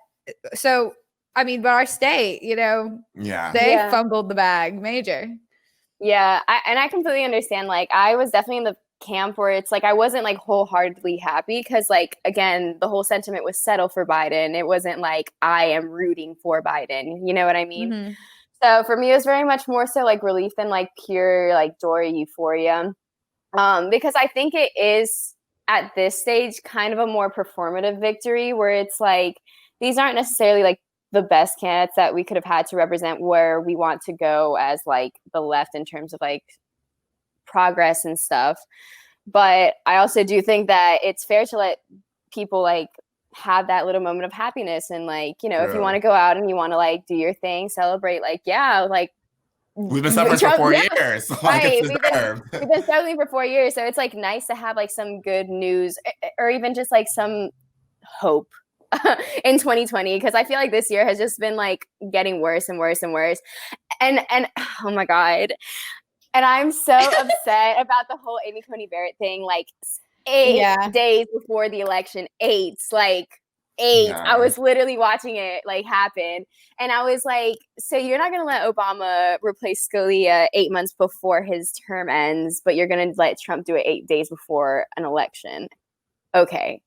S1: so, I mean, but our state, they fumbled the bag major.
S3: Yeah. I completely understand. Like, I was definitely in the camp where it's like I wasn't like wholeheartedly happy, because like, again, the whole sentiment was settle for Biden. It wasn't like I am rooting for Biden, you know what I mean? So for me, it was very much more so like relief than like pure like joy, euphoria, because I think it is at this stage kind of a more performative victory, where it's like these aren't necessarily like the best candidates that we could have had to represent where we want to go as like the left in terms of like progress and stuff. But I also do think that it's fair to let people like have that little moment of happiness, and like, if you want to go out and you want to like do your thing, celebrate, like, like
S2: we've been suffering for 4 years. Like,
S3: we've been struggling for 4 years, so it's like nice to have like some good news, or even just like some hope in 2020, because I feel like this year has just been like getting worse and worse and worse, and oh my God. And I'm so upset about the whole Amy Coney Barrett thing. Like 8 days before the election, 8. Yeah. I was literally watching it like happen. And I was like, so you're not going to let Obama replace Scalia 8 months before his term ends, but you're going to let Trump do it 8 days before an election. Okay.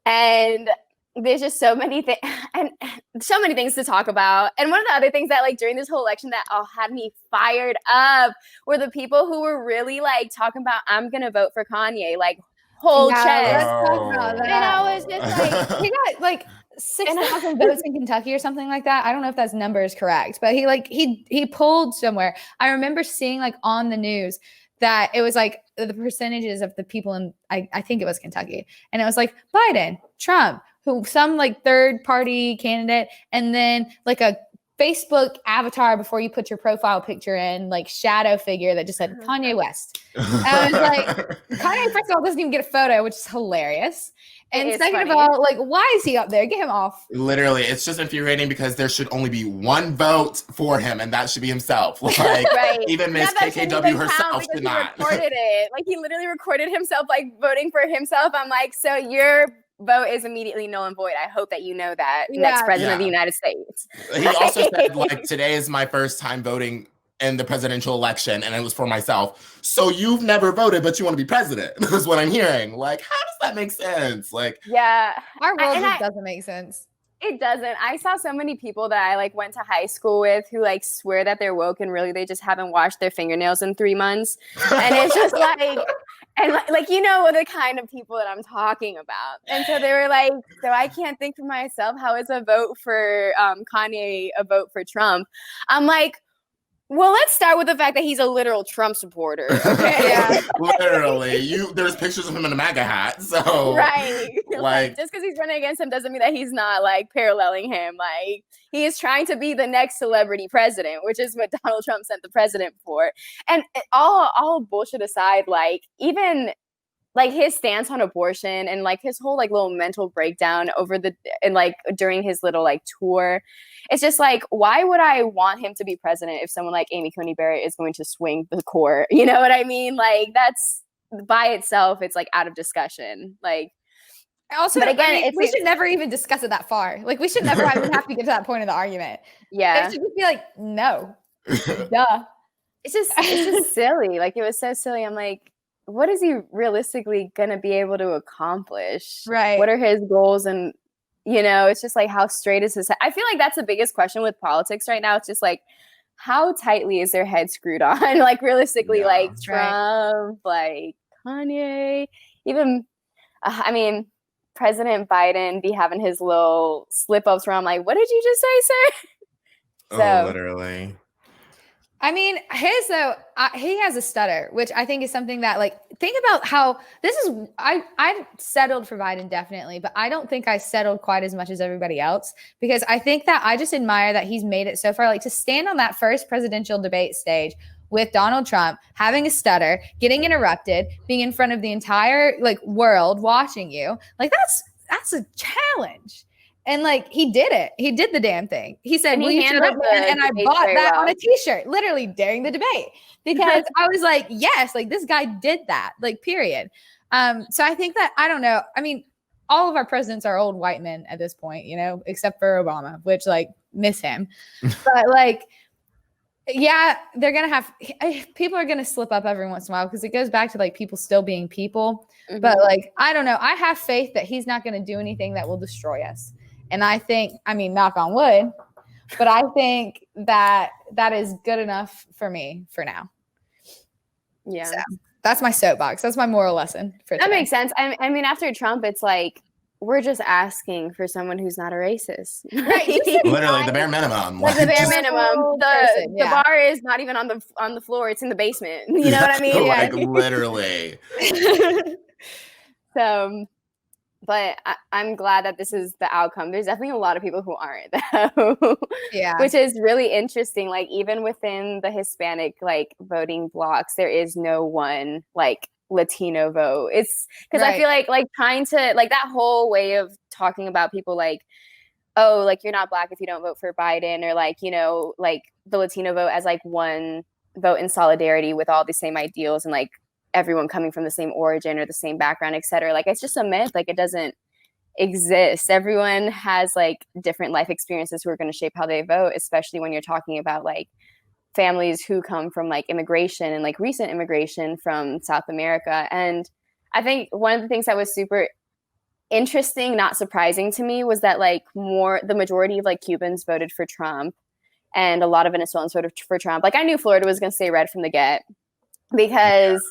S3: And there's just so many things and so many things to talk about. And one of the other things that like during this whole election that had me fired up were the people who were really like talking about, I'm going to vote for Kanye, like whole chest.
S1: Let's talk about that.
S3: And I was just like,
S1: he got like 6,000 votes in Kentucky or something like that. I don't know if that number is correct, but he pulled somewhere. I remember seeing like on the news that it was like the percentages of the people in, I think it was Kentucky. And it was like Biden, Trump, who some like third party candidate, and then like a Facebook avatar before you put your profile picture in, like shadow figure that just said Kanye West. And I was like, Kanye, first of all, doesn't even get a photo, which is hilarious. And second of all, like, why is he up there? Get him off.
S2: Literally, it's just infuriating because there should only be one vote for him, and that should be himself. Like, even Miss KKW herself did not.
S3: He recorded it. Like, he literally recorded himself, like, voting for himself. I'm like, so your vote is immediately null and void. I hope that you know that. Next president of the United States.
S2: He also said, like, today is my first time voting in the presidential election, and it was for myself. So you've never voted, but you want to be president, is what I'm hearing. Like, how does that make sense? Like,
S1: our world just doesn't make sense.
S3: It doesn't. I saw so many people that I like went to high school with who like swear that they're woke and really they just haven't washed their fingernails in 3 months. And it's just like, and like, you know, the kind of people that I'm talking about. And so they were like, so I can't think for myself. How is a vote for Kanye a vote for Trump? I'm like, well, let's start with the fact that he's a literal Trump supporter. Okay?
S2: Literally, there's pictures of him in a MAGA hat. So
S3: like just because he's running against him doesn't mean that he's not like paralleling him. Like he is trying to be the next celebrity president, which is what Donald Trump sent the president for. And all bullshit aside, like even like his stance on abortion and like his whole like little mental breakdown during his little like tour. It's just like, why would I want him to be president if someone like Amy Coney Barrett is going to swing the court? You know what I mean? Like that's by itself, it's like out of discussion. Like
S1: also, but again, we should never even discuss it that far. Like we should never even have to get to that point of the argument.
S3: Yeah.
S1: It should just be like, no. Duh.
S3: It's just silly. Like it was so silly. I'm like, what is he realistically going to be able to accomplish?
S1: Right.
S3: What are his goals? And, you know, it's just like, how straight is his head? I feel like that's the biggest question with politics right now. It's just like, how tightly is their head screwed on? Like realistically, like Trump, like Kanye, even, I mean, President Biden be having his little slip ups where I'm like, what did you just say,
S2: sir? Literally.
S1: I mean, he has a stutter, which I think is something that, like, think about how I settled for Biden definitely, but I don't think I settled quite as much as everybody else because I think that I just admire that he's made it so far. Like to stand on that first presidential debate stage with Donald Trump, having a stutter, getting interrupted, being in front of the entire like world watching you, like that's a challenge. And like he did it. He did the damn thing. He said, "Will you shut up?" And I bought that on a t-shirt, literally during the debate, because I was like, "Yes, like this guy did that." Like, period. So I think that I don't know. I mean, all of our presidents are old white men at this point, you know, except for Obama, which like miss him. But like, yeah, they're gonna have people are gonna slip up every once in a while because it goes back to like people still being people. Mm-hmm. But like, I don't know. I have faith that he's not going to do anything that will destroy us. And I think, I mean, knock on wood, but I think that is good enough for me for now.
S3: Yeah.
S1: So that's my soapbox. That's my moral lesson for today.
S3: That makes sense. I mean, after Trump, it's like, we're just asking for someone who's not a racist.
S2: Right. Literally the bare minimum.
S3: Like the bare minimum. The bar is not even on the floor. It's in the basement. You know what I mean?
S2: Like literally.
S3: So, but I'm glad that this is the outcome. There's definitely a lot of people who aren't, though.
S1: Yeah.
S3: Which is really interesting. Like, even within the Hispanic, like, voting blocks, there is no one, like, Latino vote. It's because I feel like trying to, like, that whole way of talking about people, like, oh, like, you're not Black if you don't vote for Biden, or, like, you know, like, the Latino vote as, like, one vote in solidarity with all the same ideals and, like, everyone coming from the same origin or the same background, et cetera. Like, it's just a myth. Like, it doesn't exist. Everyone has like different life experiences who are going to shape how they vote, especially when you're talking about like families who come from like immigration and like recent immigration from South America. And I think one of the things that was super interesting, not surprising to me, was that like the majority of like Cubans voted for Trump and a lot of Venezuelans voted for Trump. Like, I knew Florida was going to stay red from the get because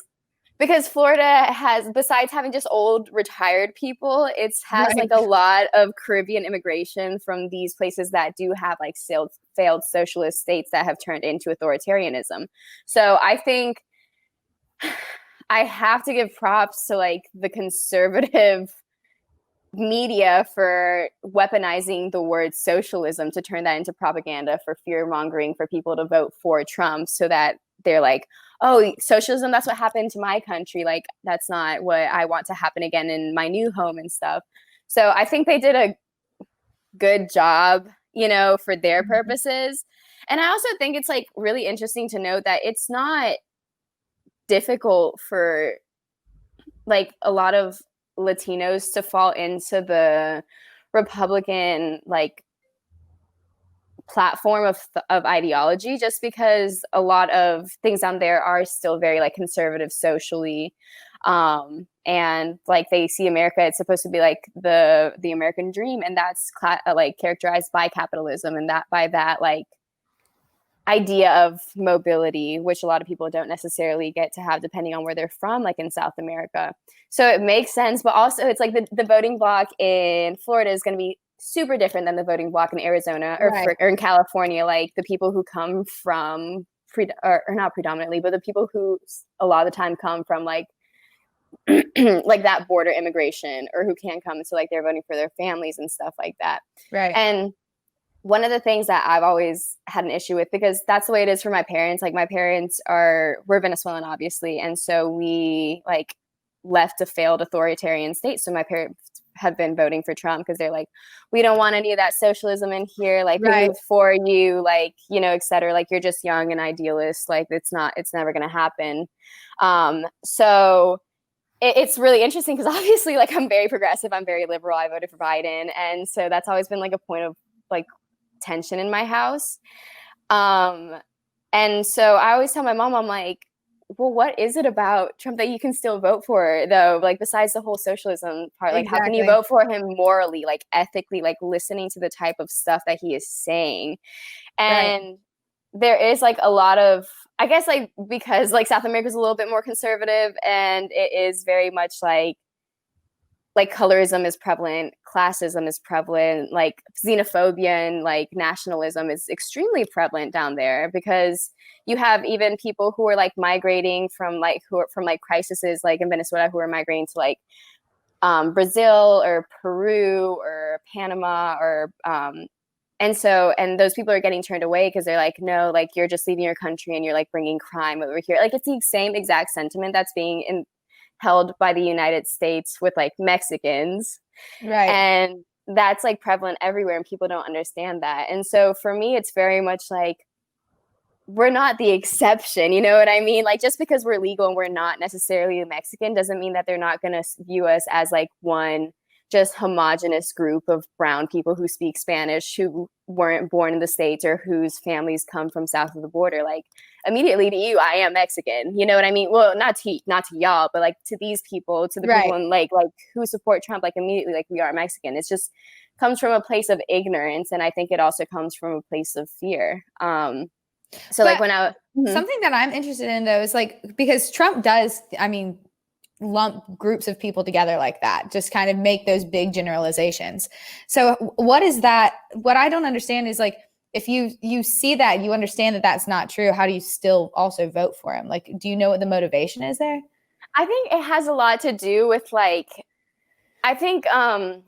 S3: because Florida has, besides having just old retired people, it has like a lot of Caribbean immigration from these places that do have like failed socialist states that have turned into authoritarianism. So I think I have to give props to like the conservative media for weaponizing the word socialism to turn that into propaganda for fear mongering for people to vote for Trump, so that they're like, oh, socialism, that's what happened to my country. Like, that's not what I want to happen again in my new home and stuff. So I think they did a good job, you know, for their purposes. And I also think it's like really interesting to note that it's not difficult for like a lot of Latinos to fall into the Republican like platform of ideology, just because a lot of things down there are still very like conservative socially, and like they see America, it's supposed to be like the American dream, and that's like characterized by capitalism, and that by that like idea of mobility, which a lot of people don't necessarily get to have depending on where they're from, like in South America. So it makes sense, but also it's like the voting block in Florida is going to be super different than the voting block in Arizona or in California. Like the people who come from, or not predominantly, but the people who a lot of the time come from like like that border immigration, or who can come, so like they're voting for their families and stuff like that.
S1: Right.
S3: And one of the things that I've always had an issue with, because that's the way it is for my parents. Like my parents we're Venezuelan, obviously. And so we like left a failed authoritarian state. So my parents have been voting for Trump because they're like, we don't want any of that socialism in here. Like we moved for you, like, you know, et cetera. Like you're just young and idealist. Like it's never going to happen. So it's really interesting because obviously like I'm very progressive. I'm very liberal. I voted for Biden. And so that's always been like a point of like tension in my house. And so I always tell my mom, I'm like, well, what is it about Trump that you can still vote for though? Like besides the whole socialism part, like how can you vote for him morally, like ethically, like listening to the type of stuff that he is saying? And there is like a lot of, I guess like, because like South America is a little bit more conservative, and it is very much like colorism is prevalent, classism is prevalent, like xenophobia and like nationalism is extremely prevalent down there, because you have even people who are like migrating from like crises like in Venezuela, who are migrating to like Brazil or Peru or Panama or and those people are getting turned away because they're like, no, like you're just leaving your country and you're like bringing crime over here. Like it's the same exact sentiment that's being held by the United States with like Mexicans. And that's like prevalent everywhere, and people don't understand that. And so for me, it's very much like, we're not the exception, you know what I mean? Like just because we're legal and we're not necessarily Mexican doesn't mean that they're not going to view us as like one just homogenous group of brown people who speak Spanish, who weren't born in the States or whose families come from south of the border. Like immediately to you, I am Mexican. You know what I mean? Well, not to y'all, but like to these people, to the people in like who support Trump, like immediately, like we are Mexican. It's just comes from a place of ignorance, and I think it also comes from a place of fear. So like when
S1: something that I'm interested in though is like, because Trump does, I mean, lump groups of people together like that, just kind of make those big generalizations. So what is that? What I don't understand is like, if you see that, you understand that that's not true, how do you still also vote for him? Like, do you know what the motivation is there?
S3: I think it has a lot to do with like, I think,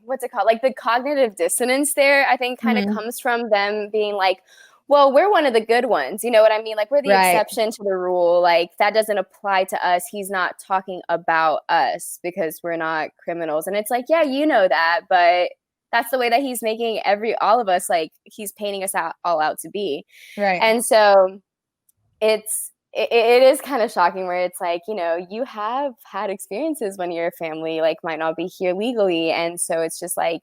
S3: what's it called? Like the cognitive dissonance there, I think kind of comes from them being like, well, we're one of the good ones. You know what I mean? Like we're the exception to the rule. Like that doesn't apply to us. He's not talking about us because we're not criminals. And it's like, yeah, you know that, but that's the way that he's making all of us, like he's painting us all out to be. And so it is kind of shocking where it's like, you know, you have had experiences when your family like might not be here legally. And so it's just like,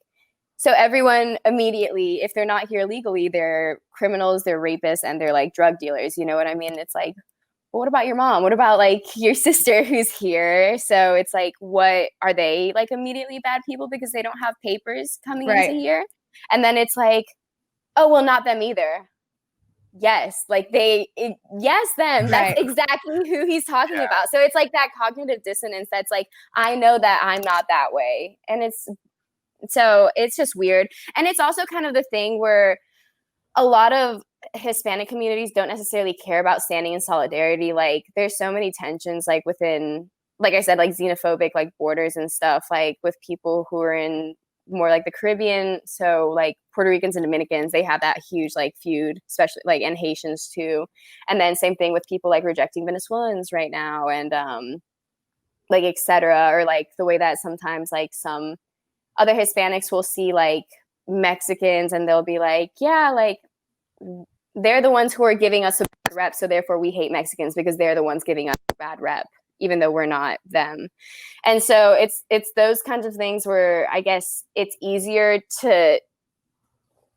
S3: so everyone immediately, if they're not here legally, they're criminals, they're rapists, and they're like drug dealers. You know what I mean? It's like, well, what about your mom? What about like your sister who's here? So it's like, what are they like immediately bad people because they don't have papers coming into here? And then it's like, oh, well, not them either. yes, like yes, them.
S1: Right.
S3: That's exactly who he's talking about. So it's like that cognitive dissonance that's like, I know that I'm not that way. And it's just weird. And it's also kind of the thing where a lot of Hispanic communities don't necessarily care about standing in solidarity. Like there's so many tensions like within, like I said, like xenophobic like borders and stuff, like with people who are in more like the Caribbean. So like Puerto Ricans and Dominicans, they have that huge like feud, especially like, and Haitians too. And then same thing with people like rejecting Venezuelans right now and like et cetera, or like the way that sometimes like some other Hispanics will see like Mexicans and they'll be like, yeah, like they're the ones who are giving us a bad rep, so therefore we hate Mexicans because they're the ones giving us a bad rep, even though we're not them. And so it's those kinds of things where I guess it's easier to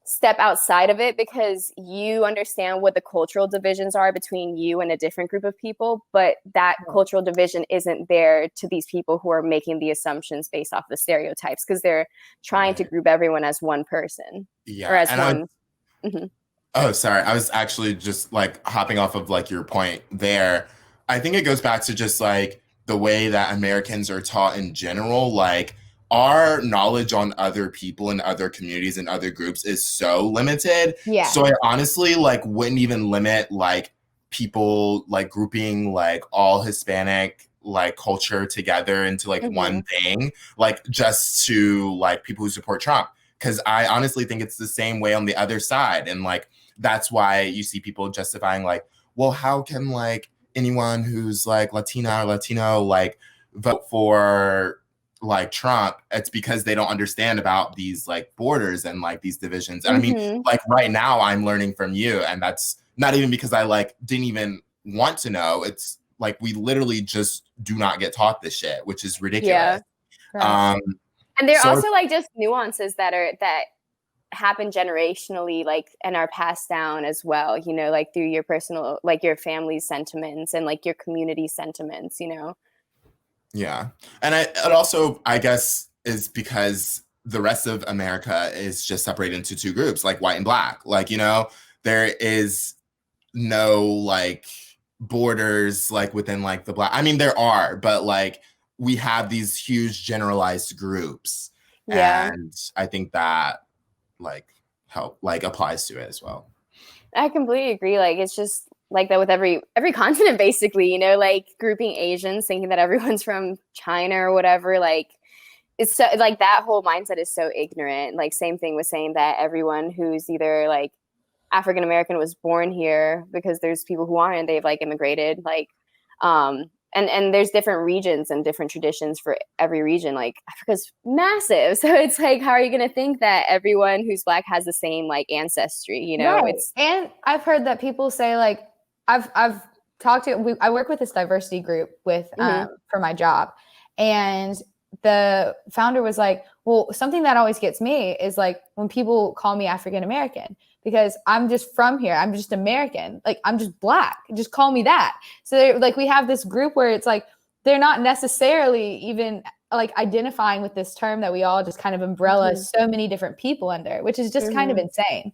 S3: step outside of it because you understand what the cultural divisions are between you and a different group of people, but that cultural division isn't there to these people who are making the assumptions based off the stereotypes because they're trying to group everyone as one person or as one.
S2: Oh, sorry. I was actually just like hopping off of like your point there. I think it goes back to just like the way that Americans are taught in general, like our knowledge on other people and other communities and other groups is so limited.
S1: Yeah.
S2: So I honestly like wouldn't even limit like people like grouping like all Hispanic like culture together into like one thing, like just to like people who support Trump. Because I honestly think it's the same way on the other side. And like, that's why you see people justifying like, well, how can like anyone who's like Latina or Latino like vote for like Trump? It's because they don't understand about these like borders and like these divisions. And I mean, like right now I'm learning from you, and that's not even because I like didn't even want to know. It's like we literally just do not get taught this shit, which is ridiculous.
S1: Right.
S3: And there are also like just nuances that happen generationally, like, and are passed down as well, you know, like through your personal, like your family's sentiments and like your community sentiments, you know?
S2: Yeah. And it also, I guess, is because the rest of America is just separated into two groups, like white and black. Like, you know, there is no like borders like within like the black. I mean, there are, but like we have these huge generalized groups.
S3: Yeah.
S2: And I think that like applies to it as well.
S3: I completely agree. Like it's just like that with every continent basically, you know, like grouping Asians thinking that everyone's from China or whatever, like it's so like that whole mindset is so ignorant. Like same thing with saying that everyone who's either like African American was born here, because there's people who aren't, they've like immigrated, like and there's different regions and different traditions for every region. Like Africa's massive. So it's like, how are you going to think that everyone who's black has the same like ancestry, you know?
S1: Right. And I've heard that people say like, I've talked to, I work with this diversity group with, for my job. And the founder was like, well, something that always gets me is like when people call me African American, because I'm just from here. I'm just American. Like I'm just black. Just call me that. So like we have this group where it's like they're not necessarily even like identifying with this term that we all just kind of umbrella so many different people under, which is just kind of insane.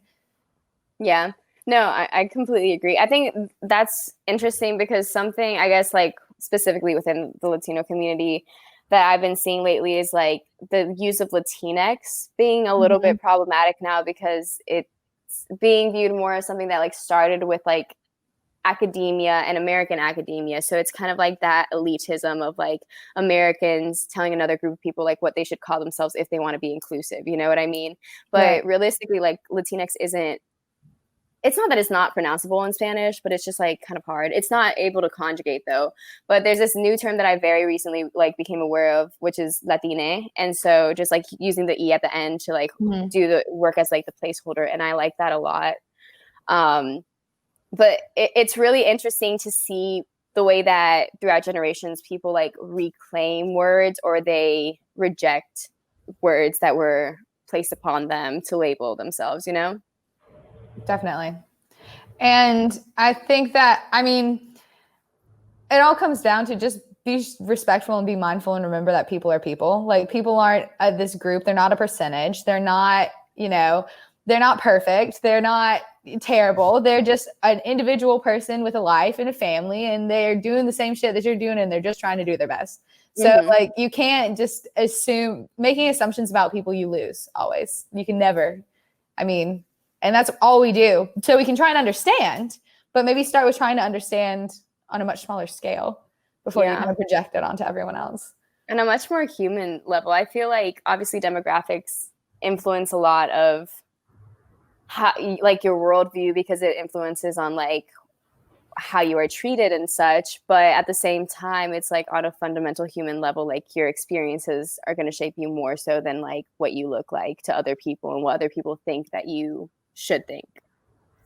S3: Yeah. No, I completely agree. I think that's interesting because something, I guess, like specifically within the Latino community that I've been seeing lately is like the use of LatinX being a little bit problematic now, because it's being viewed more as something that like started with like academia and American academia. So it's kind of like that elitism of like Americans telling another group of people like what they should call themselves if they want to be inclusive. You know what I mean? But realistically, like LatinX isn't, it's not that it's not pronounceable in Spanish, but it's just like kind of hard. It's not able to conjugate though. But there's this new term that I very recently like became aware of, which is Latine. And so just like using the E at the end to like do the work as like the placeholder. And I like that a lot. But it's really interesting to see the way that throughout generations, people like reclaim words or they reject words that were placed upon them to label themselves, you know?
S1: Definitely. And I think that, I mean, it all comes down to just be respectful and be mindful and remember that people are people. Like people aren't this group. They're not a percentage. They're not, you know, they're not perfect. They're not terrible. They're just an individual person with a life and a family, and they're doing the same shit that you're doing, and they're just trying to do their best. So like, you can't just assume, making assumptions about people, you lose always. You can never, I mean, and that's all we do. So we can try and understand, but maybe start with trying to understand on a much smaller scale before you kind of project it onto everyone else.
S3: And a much more human level. I feel like obviously demographics influence a lot of how, like, your worldview, because it influences on like how you are treated and such. But at the same time, it's like on a fundamental human level, like your experiences are going to shape you more so than like what you look like to other people and what other people think that you should think.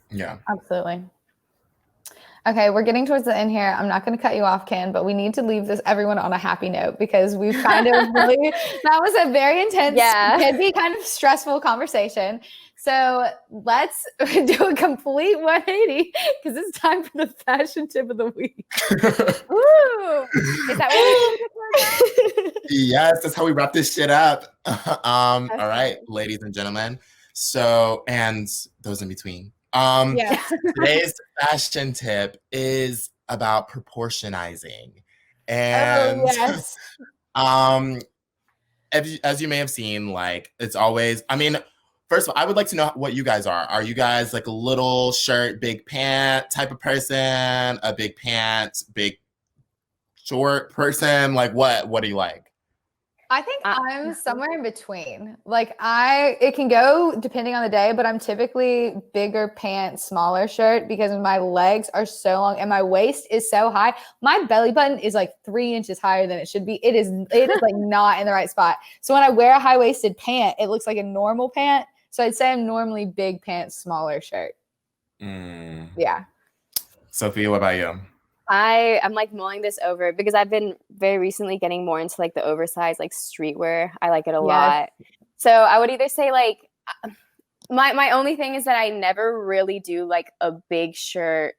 S2: Yeah,
S1: absolutely. Okay, we're getting towards the end here. I'm not going to cut you off, Ken, but we need to leave everyone on a happy note, because we've kind of really, that was a very intense, heavy, kind of stressful conversation. So let's do a complete 180, because it's time for the fashion tip of the week.
S3: Ooh, is that what we
S2: Yes, that's how we wrap this shit up. All right, ladies and gentlemen. So, and those in between. Today's fashion tip is about proportionizing. And as you may have seen, like, it's always, I mean, first of all, I would like to know what you guys are. Are you guys like a little shirt, big pant type of person? A big pant, big short person? Like, what do you like?
S1: I think I'm somewhere in between. Like, it can go depending on the day, but I'm typically bigger pants, smaller shirt, because my legs are so long and my waist is so high. My belly button is like 3 inches higher than it should be. It is like not in the right spot. So when I wear a high-waisted pant, it looks like a normal pant. So I'd say I'm normally big pants, smaller shirt. Yeah.
S2: Sophia, what about you?
S3: I'm like mulling this over, because I've been very recently getting more into like the oversized like streetwear. I like it a lot. So I would either say like, my only thing is that I never really do like a big shirt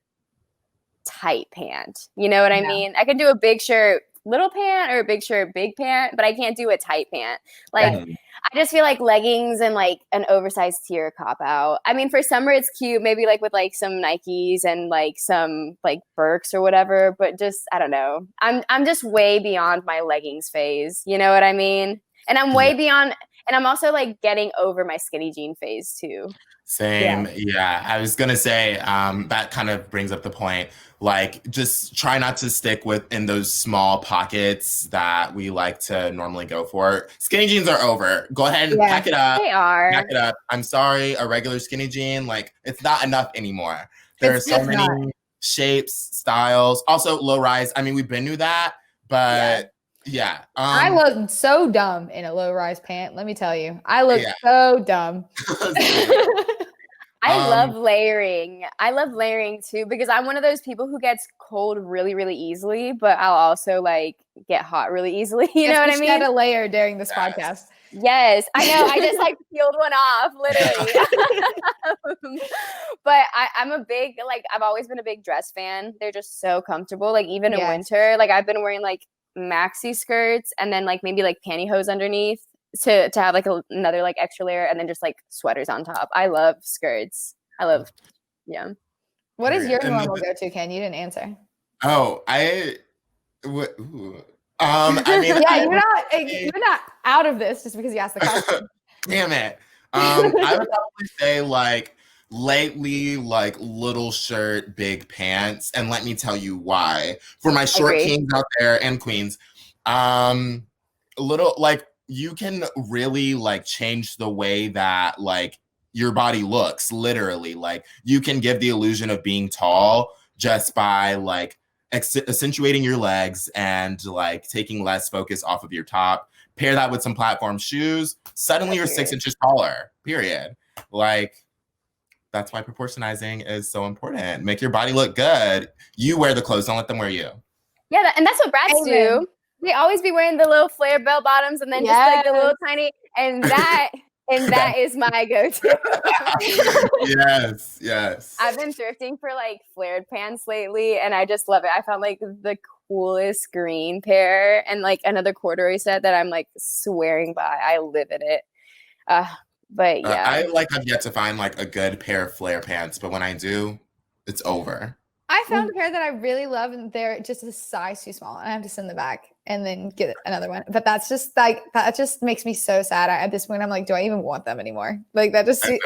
S3: tight pant. You know what I mean? I can do a big shirt little pant or a big shirt big pant, but I can't do a tight pant. Like, I just feel like leggings and like an oversized tee are cop out. I mean, for summer it's cute, maybe like with like some Nikes and like some like Birks or whatever, but just, I don't know. I'm just way beyond my leggings phase. You know what I mean? And I'm way beyond, and I'm also like getting over my skinny jean phase too.
S2: Same. Yeah. I was going to say, that kind of brings up the point. Like, just try not to stick in those small pockets that we like to normally go for. Skinny jeans are over. Go ahead and pack it up.
S3: They are.
S2: Pack it up. I'm sorry. A regular skinny jean, like, it's not enough anymore. There are so many shapes, styles. Also, low rise. I mean, we've been through that, but I
S1: look so dumb in a low-rise pant. Let me tell you, I look so dumb.
S3: I love layering. I love layering too, because I'm one of those people who gets cold really, really easily, but I'll also like get hot really easily. You know what I mean?
S1: Shed a layer during this podcast.
S3: Yes, I know. I just like peeled one off, literally. But I'm a big, like, I've always been a big dress fan. They're just so comfortable. Like, even in winter, like I've been wearing like maxi skirts and then like maybe like pantyhose underneath to have like another like extra layer, and then just like sweaters on top. I love skirts. I love,
S1: What is your normal go-to, Ken? You didn't answer.
S2: Oh, I mean,
S1: you're not out of this just because you asked the question.
S2: Damn it. I would probably say like lately, like little shirt, big pants, and let me tell you why. For my short kings out there and queens, little, like, you can really like change the way that like your body looks, literally. Like, you can give the illusion of being tall just by like accentuating your legs and like taking less focus off of your top. Pair that with some platform shoes, suddenly you're 6 inches taller, period. Like, that's why proportionizing is so important. Make your body look good. You wear the clothes, don't let them wear you.
S3: Yeah, and that's what brats do. They always be wearing the little flare bell bottoms and then just like the little tiny, and that is my go-to.
S2: Yes.
S3: I've been thrifting for like flared pants lately, and I just love it. I found like the coolest green pair and like another corduroy set that I'm like swearing by. I live in it. But yeah.
S2: I have yet to find like a good pair of flare pants, but when I do, it's over.
S1: I found a pair that I really love, and they're just a size too small. And I have to send them back and then get another one. But that just makes me so sad. At this point, I'm like, do I even want them anymore? Like it just seems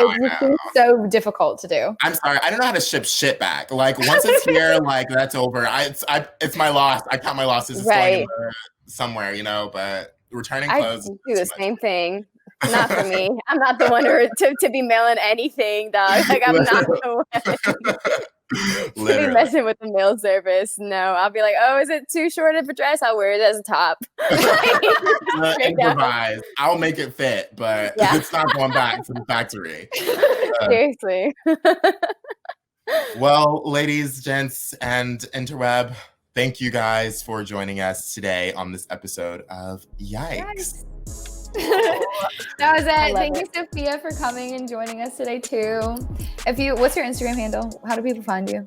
S1: so difficult to do.
S2: I'm sorry, I don't know how to ship shit back. Like once it's here, like that's over. It's my loss. I count my losses. It's going somewhere, you know. But returning clothes.
S3: I do the same thing. Not for me. I'm not the one to be mailing anything, dog. Like I'm not the one. To be messing with the mail service. No, I'll be like, oh, is it too short of a dress? I'll wear it as a top.
S2: Improvise. I'll make it fit, but it's not going back to the factory.
S3: Seriously.
S2: Well, ladies, gents, and interweb, thank you guys for joining us today on this episode of Yikes.
S1: That was it. Thank you, Sophia, for coming and joining us today too. What's your Instagram handle? How do people find you?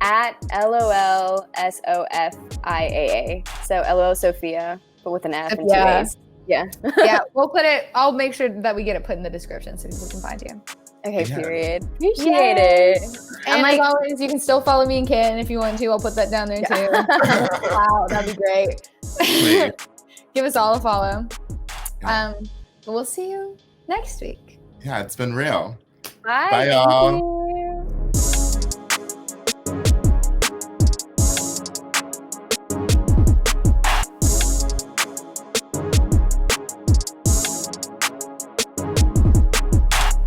S3: At LOLSOFIAA. So LOL Sophia, but with an F and 2 A's. Yeah.
S1: Yeah, I'll make sure that we get it put in the description so people can find you.
S3: Okay, period. Appreciate it.
S1: And like always, you can still follow me and Ken if you want to. I'll put that down there too. Wow, that'd be great. Give us all a follow. We'll see you next week.
S2: Yeah, it's been real.
S3: Bye.
S2: Bye, y'all.